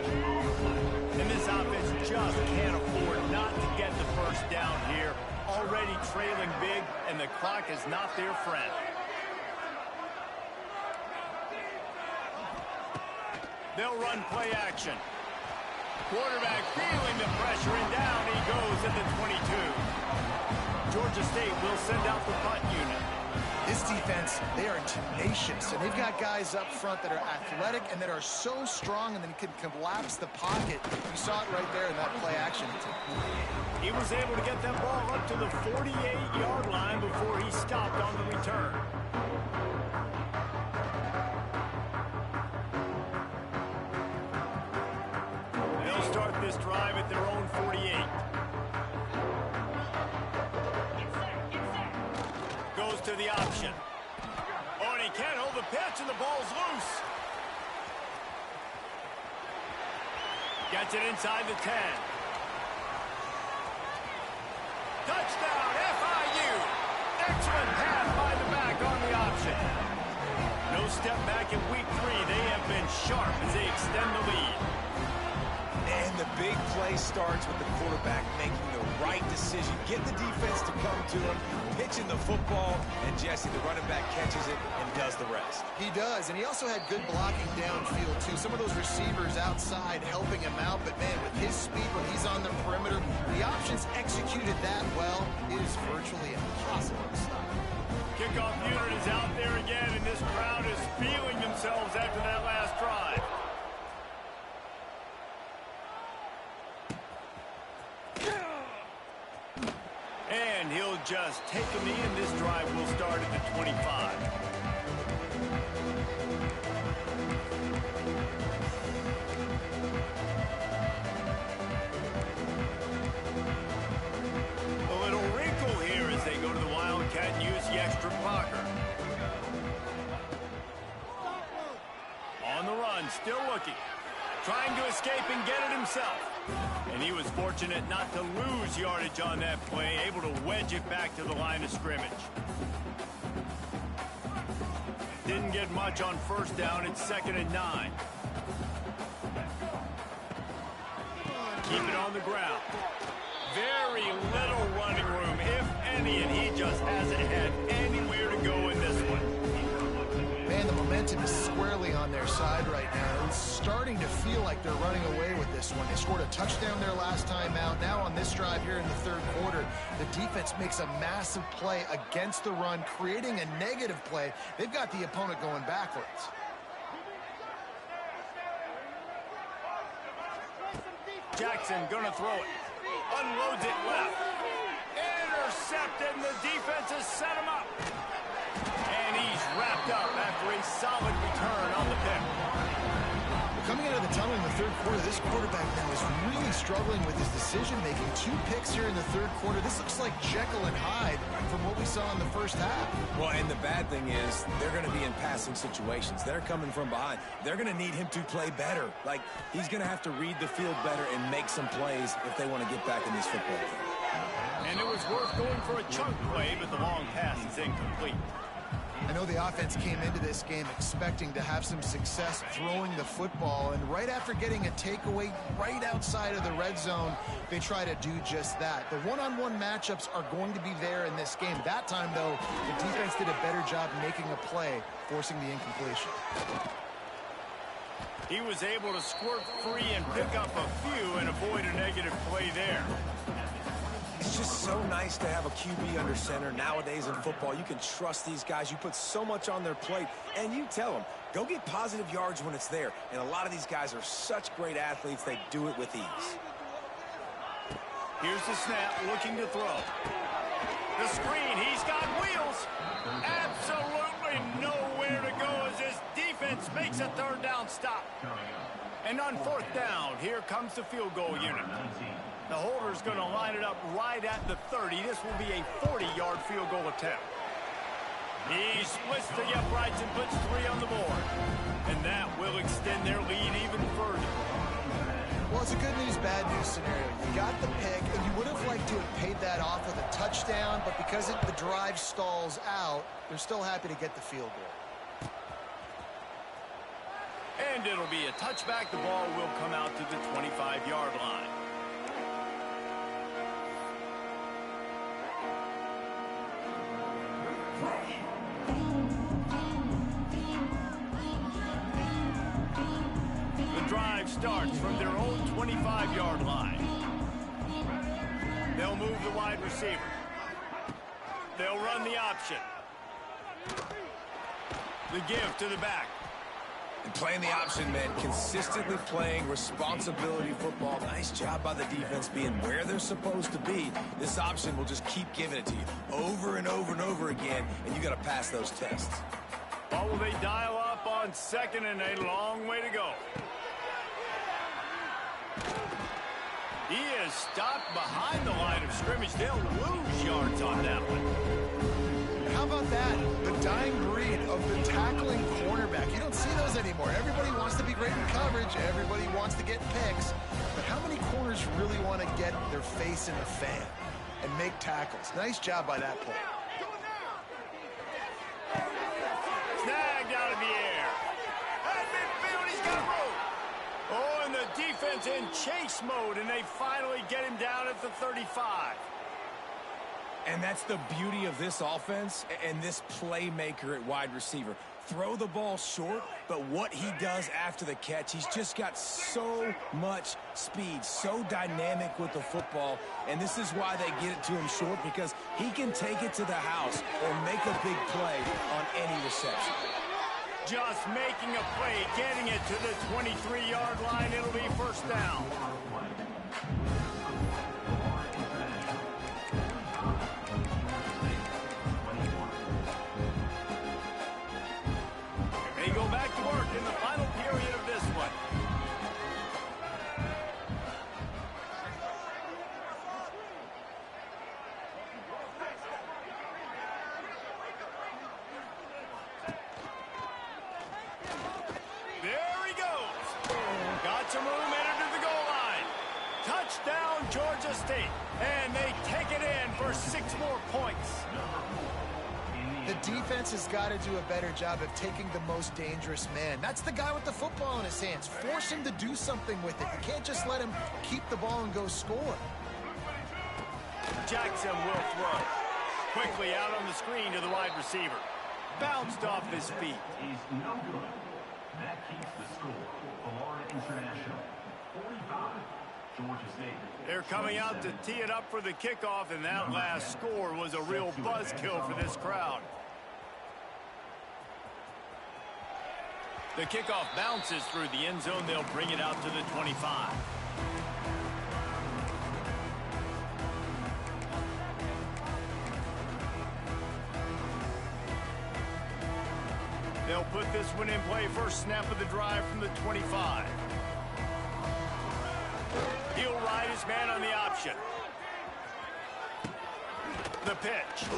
And this offense just can't afford not to get the first down here. Already trailing big, and the clock is not their friend. They'll run play action. Quarterback feeling the pressure, and down he goes at the 22. Georgia State will send out the punt unit. This defense, they are tenacious, and they've got guys up front that are athletic and that are so strong and then can collapse the pocket. You saw it right there in that play action. He was able to get that ball up to the 48-yard line before he stopped on the return. They'll start this drive at their own 48. Goes to the option. Oh, and he can't hold the pitch, and the ball's loose. Gets it inside the 10. Touchdown, FIU. Excellent pass by the back on the option. No step back in week 3. They have been sharp as they extend the lead. And the big play starts with the quarterback making the right decision. Get the defense to come to him, pitching the football, and Jesse, the running back, catches it and does the rest. He does, and he also had good blocking downfield, too. Some of those receivers outside helping him out, but, man, with his speed when he's on the perimeter, the options executed that well. It is virtually impossible to stop. Kickoff unit is out there again, and this crowd is feeling themselves after that last drive. And he'll just take a knee, and this drive will start at the 25. A little wrinkle here as they go to the Wildcat and use the extra blocker. On the run, still looking. Trying to escape and get it himself. And he was fortunate not to lose yardage on that play, able to wedge it back to the line of scrimmage. Didn't get much on first down. It's 2nd and 9. Keep it on the ground. Very little running room, if any, and he just hasn't had anywhere to go in this one. Man, the momentum is squarely on their side right now. It's starting to feel like they're running away with this one. They scored a touchdown their last time out. Now on this drive here in the 3rd quarter, the defense makes a massive play against the run, creating a negative play. They've got the opponent going backwards. Jackson gonna throw it. Unloads it left. Intercepted, and the defense has set him up. And he's wrapped up after a solid return on the pick. Coming out of the tunnel in the third quarter. This quarterback now is really struggling with his decision-making. 2 picks here in the third quarter. This looks like Jekyll and Hyde from what we saw in the first half. Well, and the bad thing is they're going to be in passing situations. They're coming from behind. They're going to need him to play better. Like, he's going to have to read the field better and make some plays if they want to get back in this football game. And it was worth going for a chunk play, but the long pass is incomplete. I know the offense came into this game expecting to have some success throwing the football, and right after getting a takeaway right outside of the red zone, they try to do just that. The one-on-one matchups are going to be there in this game. That time, though, the defense did a better job making a play, forcing the incompletion. He was able to squirt free and pick up a few and avoid a negative play there. It's just so nice to have a QB under center. Nowadays in football, you can trust these guys. You put so much on their plate, and you tell them, go get positive yards when it's there. And a lot of these guys are such great athletes, they do it with ease. Here's the snap, looking to throw. The screen, he's got wheels. Absolutely nowhere to go as his defense makes a third down stop. And on fourth down, here comes the field goal unit. The holder's going to line it up right at the 30. This will be a 40-yard field goal attempt. He splits the uprights and puts 3 on the board. And that will extend their lead even further. Well, it's a good news, bad news scenario. You got the pick, and you would have liked to have paid that off with a touchdown, but because the drive stalls out, they're still happy to get the field goal. And it'll be a touchback. The ball will come out to the 25-yard line. The drive starts from their own 25-yard line. They'll move the wide receiver. They'll run the option. The give to the back. And playing the option meant consistently playing responsibility football. Nice job by the defense being where they're supposed to be. This option will just keep giving it to you over and over and over again, and you got to pass those tests. Or will they dial up on second and a long way to go? He is stopped behind the line of scrimmage. They'll lose yards on that one. How about that? The dying breed of the tackling cornerback. You don't see those anymore. Everybody wants to be great in coverage. Everybody wants to get picks. But how many corners really want to get their face in the fan and make tackles? Nice job by that play. Snagged out of the air. At midfield, he's got room. Oh, and the defense in chase mode, and they finally get him down at the 35. And that's the beauty of this offense and this playmaker at wide receiver. Throw the ball short, but what he does after the catch, he's just got so much speed, so dynamic with the football. And this is why they get it to him short, because he can take it to the house or make a big play on any reception. Just making a play, getting it to the 23-yard line. It'll be first down. They go back to work in the final period of this one. There he goes. Got some room, headed to the goal line. Touchdown, Georgia State. And they take it in for 6 more points. The defense has got to do a better job of taking the most dangerous man. That's the guy with the football in his hands. Force him to do something with it. You can't just let him keep the ball and go score. Jackson will throw. Quickly out on the screen to the wide receiver. Bounced off his feet. Is no good. That keeps the score. Florida International, 45. Georgia State. They're coming out to tee it up for the kickoff, and that last score was a real buzzkill for this crowd. The kickoff bounces through the end zone. They'll bring it out to the 25. They'll put this one in play. First snap of the drive from the 25. He'll ride his man on the option. The pitch.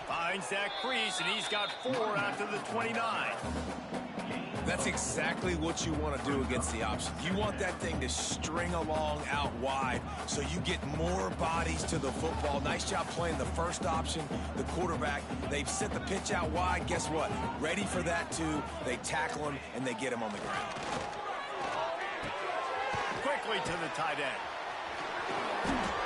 Finds that crease, and he's got 4 after the 29. That's exactly what you want to do against the option. You want that thing to string along out wide so you get more bodies to the football. Nice job playing the first option, the quarterback. They've set the pitch out wide. Guess what? Ready for that, too. They tackle him, and they get him on the ground. Quickly to the tight end.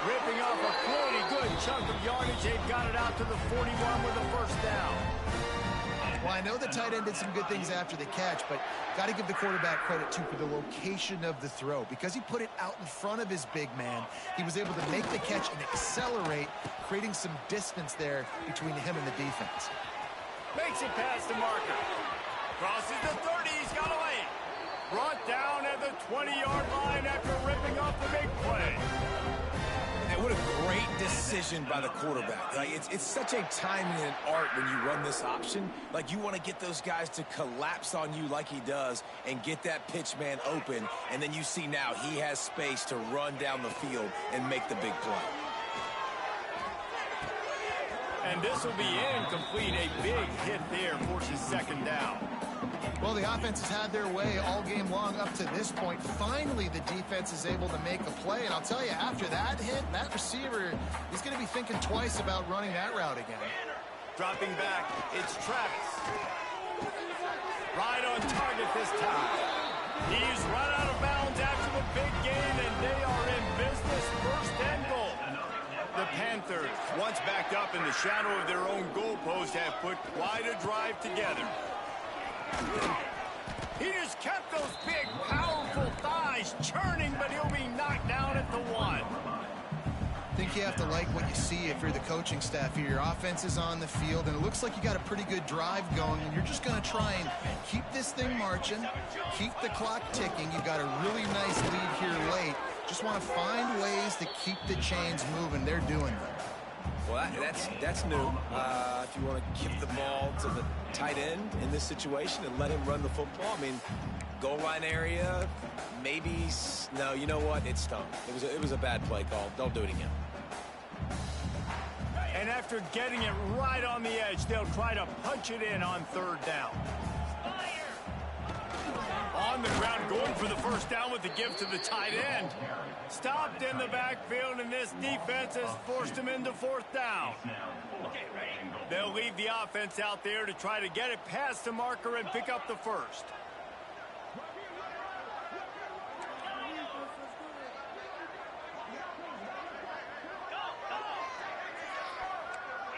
Ripping off a pretty good chunk of yardage. They've got it out to the 41 with a first down. Well, I know the tight end did some good things after the catch, but got to give the quarterback credit, too, for the location of the throw. Because he put it out in front of his big man, he was able to make the catch and accelerate, creating some distance there between him and the defense. Makes it past the marker. Crosses the 30. He's got away. Brought down at the 20-yard line after ripping off the big play. And what a great decision by the quarterback. Like, it's such a timing and art when you run this option. Like, you want to get those guys to collapse on you like he does and get that pitch man open. And then you see now he has space to run down the field and make the big play. And this will be incomplete. A big hit there forces second down. Well, the offense has had their way all game long up to this point. Finally, the defense is able to make a play. And I'll tell you, after that hit, that receiver, he's going to be thinking twice about running that route again. Dropping back, it's Travis. Right on target this time. He's run out of bounds after the big gain, and they are in business. First and goal. The Panthers, once backed up in the shadow of their own goalpost, have put quite a drive together. He just kept those big, powerful thighs churning, but he'll be knocked down at the 1. I think you have to like what you see if you're the coaching staff here. Your offense is on the field, and it looks like you got a pretty good drive going, and you're just going to try and keep this thing marching, keep the clock ticking. You've got a really nice lead here late. Just want to find ways to keep the chains moving. They're doing that. Well, that's new. If you want to give the ball to the tight end in this situation and let him run the football, I mean, goal line area, maybe. No, you know what? It stunk. It was a bad play call. Don't do it again. And after getting it right on the edge, they'll try to punch it in on third down. On the ground, going for the first down with the give to the tight end. Stopped in the backfield, and this defense has forced him into fourth down. They'll leave the offense out there to try to get it past the marker and pick up the first.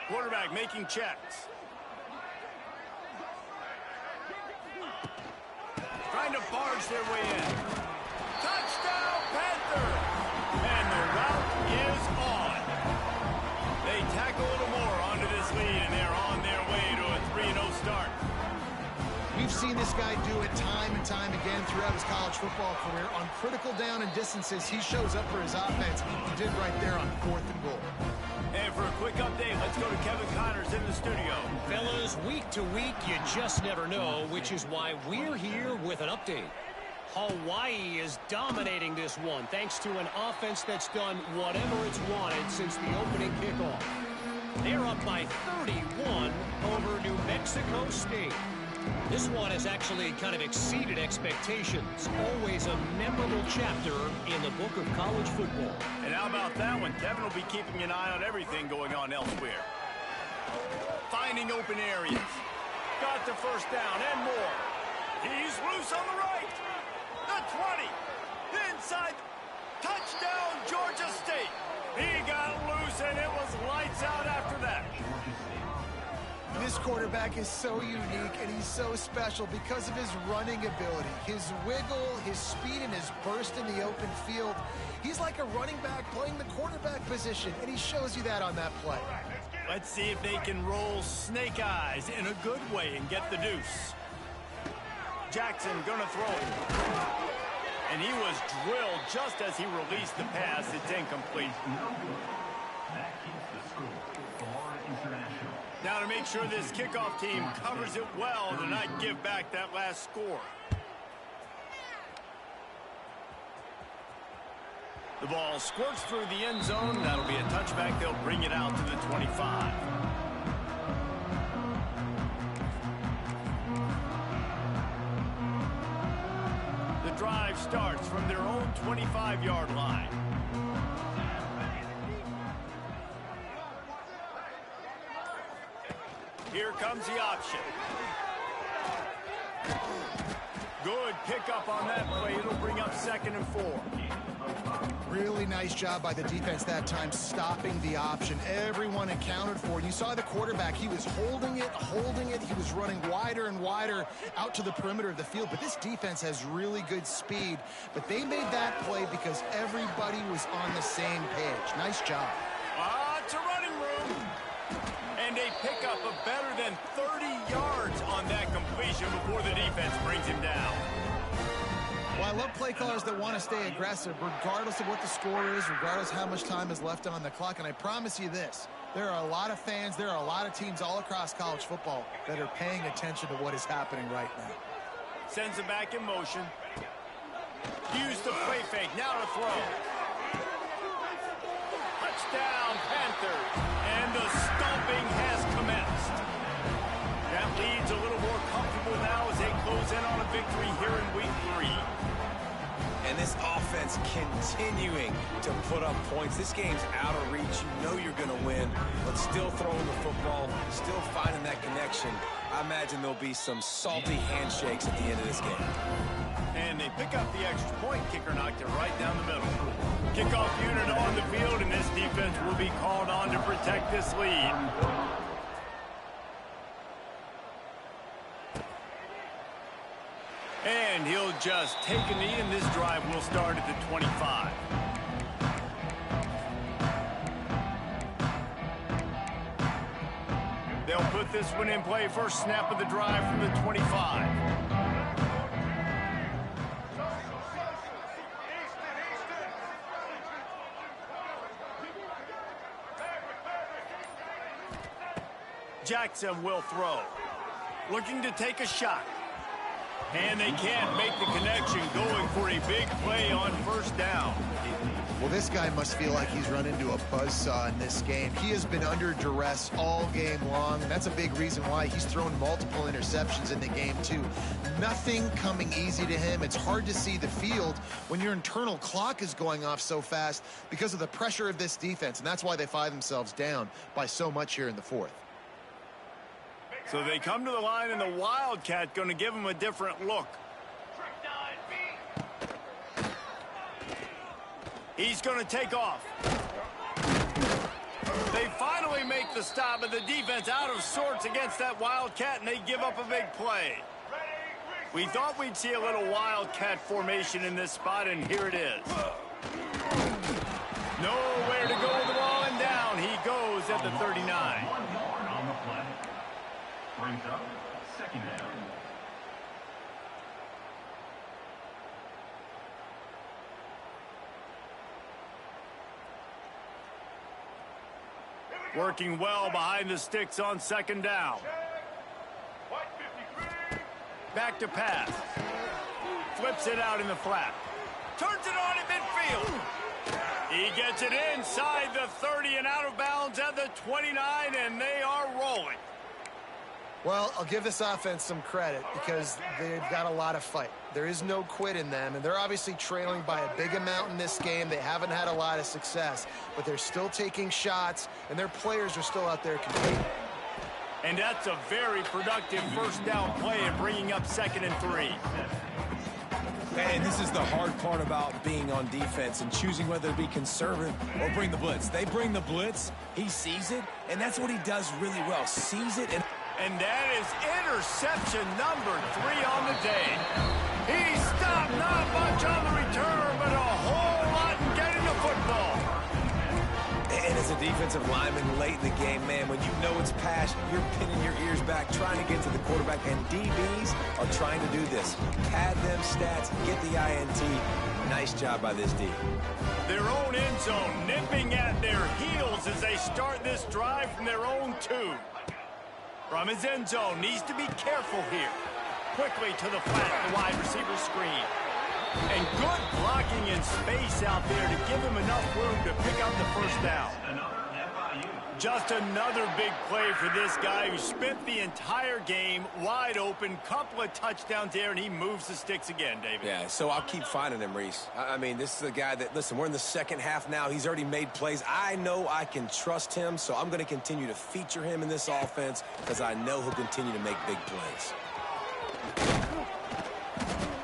Quarterback making checks. Trying to barge their way in. Touchdown, Panthers! And the route is on. They tack a little more onto this lead, and they're on their way to a 3-0 start. We've seen this guy do it time and time again throughout his college football career. On critical down and distances, he shows up for his offense. He did right there on 4th and goal. And for a quick update, let's go to Kevin Connors in the studio. Fellas, week to week, you just never know, which is why we're here with an update. Hawaii is dominating this one, thanks to an offense that's done whatever it's wanted since the opening kickoff. They're up by 31 over New Mexico State. This one has actually kind of exceeded expectations. Always a memorable chapter in the book of college football. And how about that one? Kevin will be keeping an eye on everything going on elsewhere. Finding open areas. Got the first down and more. He's loose on the right. The 20. Inside. Touchdown, Georgia State. He got loose, and it was lights out after that. This quarterback is so unique, and he's so special because of his running ability, his wiggle, his speed, and his burst in the open field. He's like a running back playing the quarterback position, and he shows you that on that play. Let's see if they can roll snake eyes in a good way and get the deuce. Jackson gonna throw it. And he was drilled just as he released the pass. It's incomplete. That keeps the score. Florida International. Now to make sure this kickoff team covers it well to not give back that last score. The ball squirts through the end zone. That'll be a touchback. They'll bring it out to the 25. The drive starts from their own 25-yard line. Here comes the option. Good pickup on that play. It'll bring up 2nd and 4. Really nice job by the defense that time, stopping the option. Everyone accounted for it. You saw the quarterback. He was holding it. He was running wider and wider out to the perimeter of the field. But this defense has really good speed. But they made that play because everybody was on the same page. Nice job. It's a running room. And a pickup of better than 30 yards on that completion before the defense brings him down. Well, I love play callers that want to stay aggressive, regardless of what the score is, regardless how much time is left on the clock. And I promise you this, there are a lot of fans, there are a lot of teams all across college football that are paying attention to what is happening right now. Sends it back in motion. Use the play fake. Now to throw. Touchdown, Panthers. And the stomping has commenced. That lead's a little more comfortable now as they close in on a victory here in week 3. And this offense continuing to put up points. This game's out of reach. You know you're going to win, but still throwing the football, still finding that connection. I imagine there'll be some salty handshakes at the end of this game. And they pick up the extra point. Kicker knocked it right down the middle. Kickoff unit on the field, and this defense will be called on to protect this lead. And he'll just take a knee, and this drive will start at the 25. They'll put this one in play. First snap of the drive from the 25. Jackson will throw. Looking to take a shot. And they can't make the connection, going for a big play on first down. Well, this guy must feel like he's run into a buzzsaw in this game. He has been under duress all game long, and that's a big reason why he's thrown multiple interceptions in the game, too. Nothing coming easy to him. It's hard to see the field when your internal clock is going off so fast because of the pressure of this defense, and that's why they find themselves down by so much here in the 4th. So they come to the line, and the Wildcat going to give them a different look. He's going to take off. They finally make the stop, but the defense out of sorts against that Wildcat, and they give up a big play. We thought we'd see a little Wildcat formation in this spot, and here it is. Nowhere to go with the ball, and down he goes at the 39. 1 yard on the play. Brings up 2nd down. Working well behind the sticks on 2nd down. Back to pass. Flips it out in the flat. Turns it on in midfield. He gets it inside the 30 and out of bounds at the 29, and they are rolling. Well, I'll give this offense some credit because they've got a lot of fight. There is no quit in them, and they're obviously trailing by a big amount in this game. They haven't had a lot of success, but they're still taking shots, and their players are still out there competing. And that's a very productive first down play and bringing up 2nd and 3. And this is the hard part about being on defense and choosing whether to be conservative or bring the blitz. They bring the blitz, he sees it, and that's what he does really well. Sees it and that is interception number 3 on the day. He stopped not much on the return, but a whole lot in getting the football. And as a defensive lineman late in the game, man, when you know it's pass, you're pinning your ears back, trying to get to the quarterback, and DBs are trying to do this. Pad them stats, get the INT. Nice job by this D. Their own end zone nipping at their heels as they start this drive from their own 2. From his end zone, needs to be careful here. Quickly to the flat, the wide receiver screen. And good blocking in space out there to give him enough room to pick up the first down. Just another big play for this guy who spent the entire game wide open, couple of touchdowns there, and he moves the sticks again, David. Yeah, so I'll keep finding him, Reese. I mean, this is a guy that, listen, we're in the second half now. He's already made plays. I know I can trust him, so I'm going to continue to feature him in this offense because I know he'll continue to make big plays.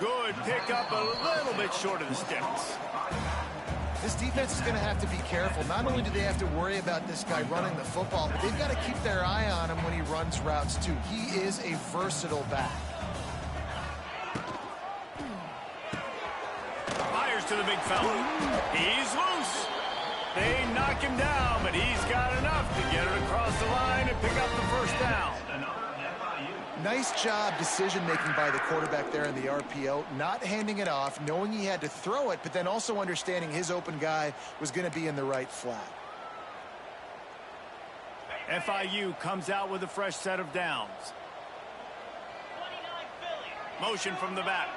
Good pickup, a little bit short of the sticks. This defense is going to have to be careful. Not only do they have to worry about this guy running the football, but they've got to keep their eye on him when he runs routes, too. He is a versatile back. Fires to the big fella. He's loose. They knock him down, but he's got enough to get it across the line and pick up the first down. Nice job decision-making by the quarterback there in the RPO, not handing it off, knowing he had to throw it, but then also understanding his open guy was going to be in the right flat. FIU comes out with a fresh set of downs. Motion from the back.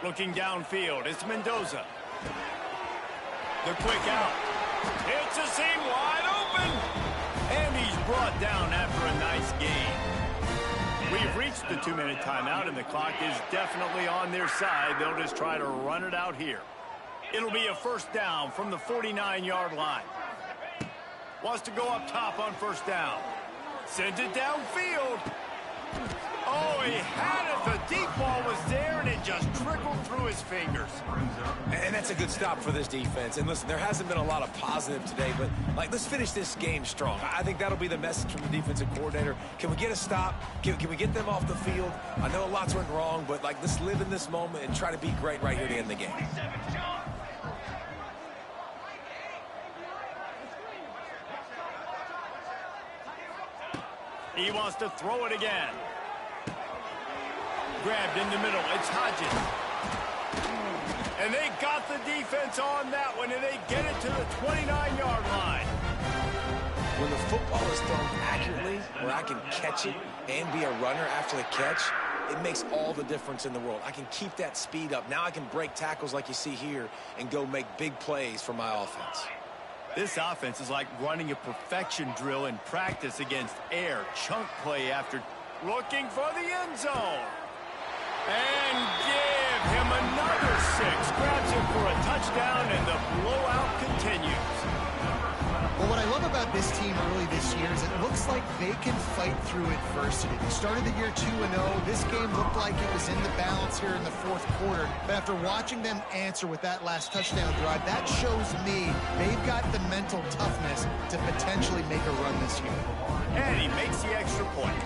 Looking downfield, it's Mendoza. The quick out. It's a seam wide open. And he's brought down after a nice gain. We've reached the 2-minute timeout, and the clock is definitely on their side. They'll just try to run it out here. It'll be a first down from the 49-yard line. Wants to go up top on first down. Sends it downfield. Oh, he had it. The deep ball was there, and it just trickled through his fingers. And that's a good stop for this defense. And listen, there hasn't been a lot of positive today, but, let's finish this game strong. I think that'll be the message from the defensive coordinator. Can we get a stop? Can we get them off the field? I know lots went wrong, but, let's live in this moment and try to be great right here to end the game. He wants to throw it again. Grabbed in the middle. It's Hodges. And they got the defense on that one, and they get it to the 29-yard line. When the football is thrown accurately, where I can catch it and be a runner after the catch, it makes all the difference in the world. I can keep that speed up. Now I can break tackles like you see here and go make big plays for my offense. This offense is like running a perfection drill in practice against air. Chunk play after looking for the end zone. And give him another 6. Grabs him for a touchdown, and the blowout continues. Well, what I love about this team early this year is it looks like they can fight through adversity. They started the year 2-0. This game looked like it was in the balance here in the fourth quarter. But after watching them answer with that last touchdown drive, that shows me they've got the mental toughness to potentially make a run this year. And he makes the extra point.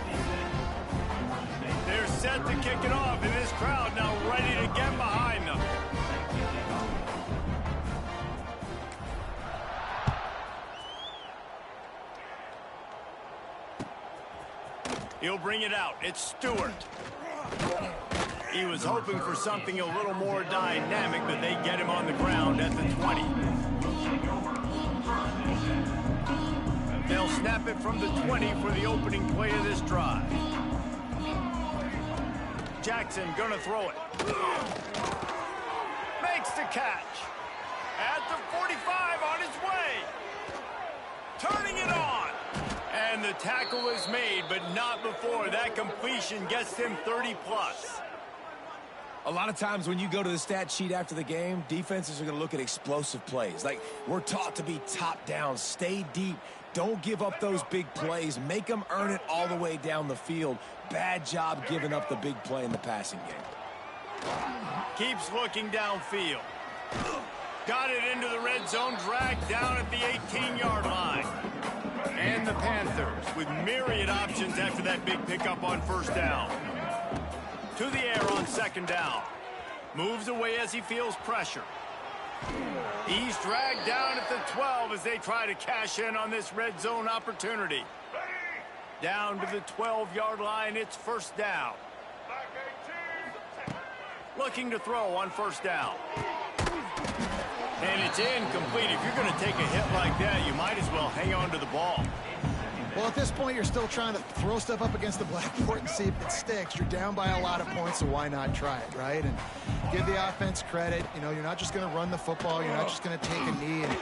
They're set to kick it off, and this crowd now ready to get behind them. He'll bring it out. It's Stewart. He was hoping for something a little more dynamic, but they get him on the ground at the 20. They'll snap it from the 20 for the opening play of this drive. Jackson gonna throw it. Makes the catch. At the 45 on his way. Turning it on. And the tackle is made, but not before that completion gets him 30+. A lot of times when you go to the stat sheet after the game, defenses are going to look at explosive plays. We're taught to be top down, stay deep, don't give up those big plays, make them earn it all the way down the field. Bad job giving up the big play in the passing game. Keeps looking downfield. Got it into the red zone, dragged down at the 18-yard line. And the Panthers with myriad options after that big pickup on first down. To the air on second down. Moves away as he feels pressure. He's dragged down at the 12 as they try to cash in on this red zone opportunity. Down to the 12-yard line, it's first down. Looking to throw on first down. And it's incomplete. If you're going to take a hit like that, you might as well hang on to the ball. Well, at this point, you're still trying to throw stuff up against the blackboard and see if it sticks. You're down by a lot of points, so why not try it, right? And give the offense credit. You know, you're not just going to run the football. You're not just going to take a knee and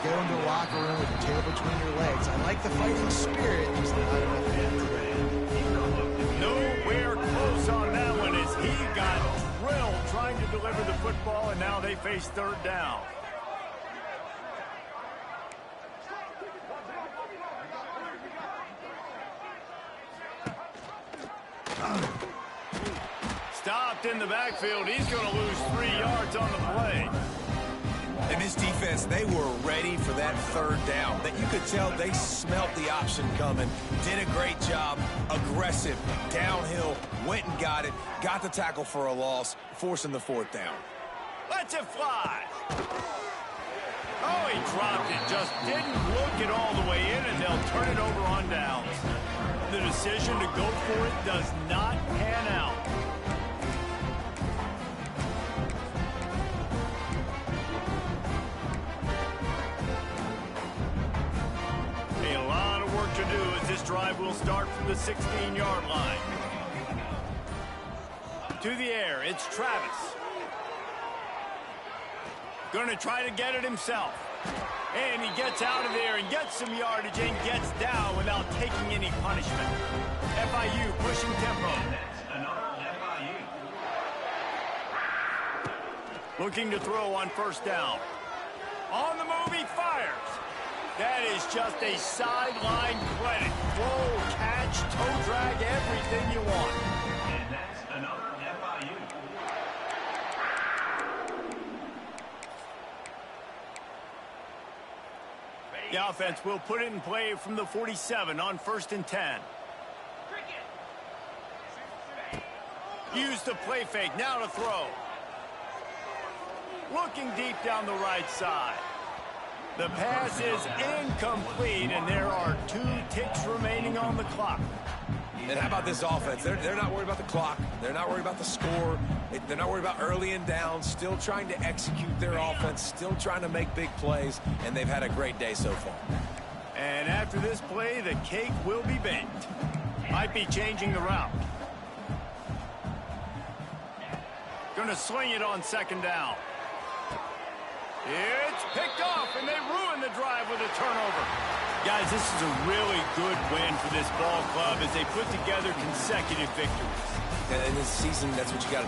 go into the locker room with your tail between your legs. I like the fighting spirit. Just not enough hands today. Nowhere close on that one as he got drilled trying to deliver the football, and now they face third down. Stopped in the backfield. He's going to lose 3 yards on the play. And this defense, they were ready for that third down. That you could tell they smelt the option coming. Did a great job. Aggressive. Downhill. Went and got it. Got the tackle for a loss. Forcing the fourth down. Lets it fly. Oh, he dropped it. Just didn't look it all the way in, and they'll turn it over on downs. The decision to go for it does not pan out. A lot of work to do as this drive will start from the 16-yard line. To the air, it's Travis. Going to try to get it himself. And he gets out of there and gets some yardage and gets down without taking any punishment. FIU pushing tempo. Looking to throw on first down. On the move, he fires. That is just a sideline credit. Throw, catch, toe drag, everything you want. And that's another FIU. The offense will put it in play from the 47 on 1st and 10. Use the play fake. Now to throw. Looking deep down the right side. The pass is incomplete, and there are 2 ticks remaining on the clock. And how about this offense? They're not worried about the clock. They're not worried about the score. They're not worried about early and down. Still trying to execute their offense. Still trying to make big plays. And they've had a great day so far. And after this play, the cake will be baked. Might be changing the route. Going to sling it on 2nd down. It's picked off, and they ruin the drive with a turnover. Guys, this is a really good win for this ball club as they put together consecutive victories. And in this season, that's what you got to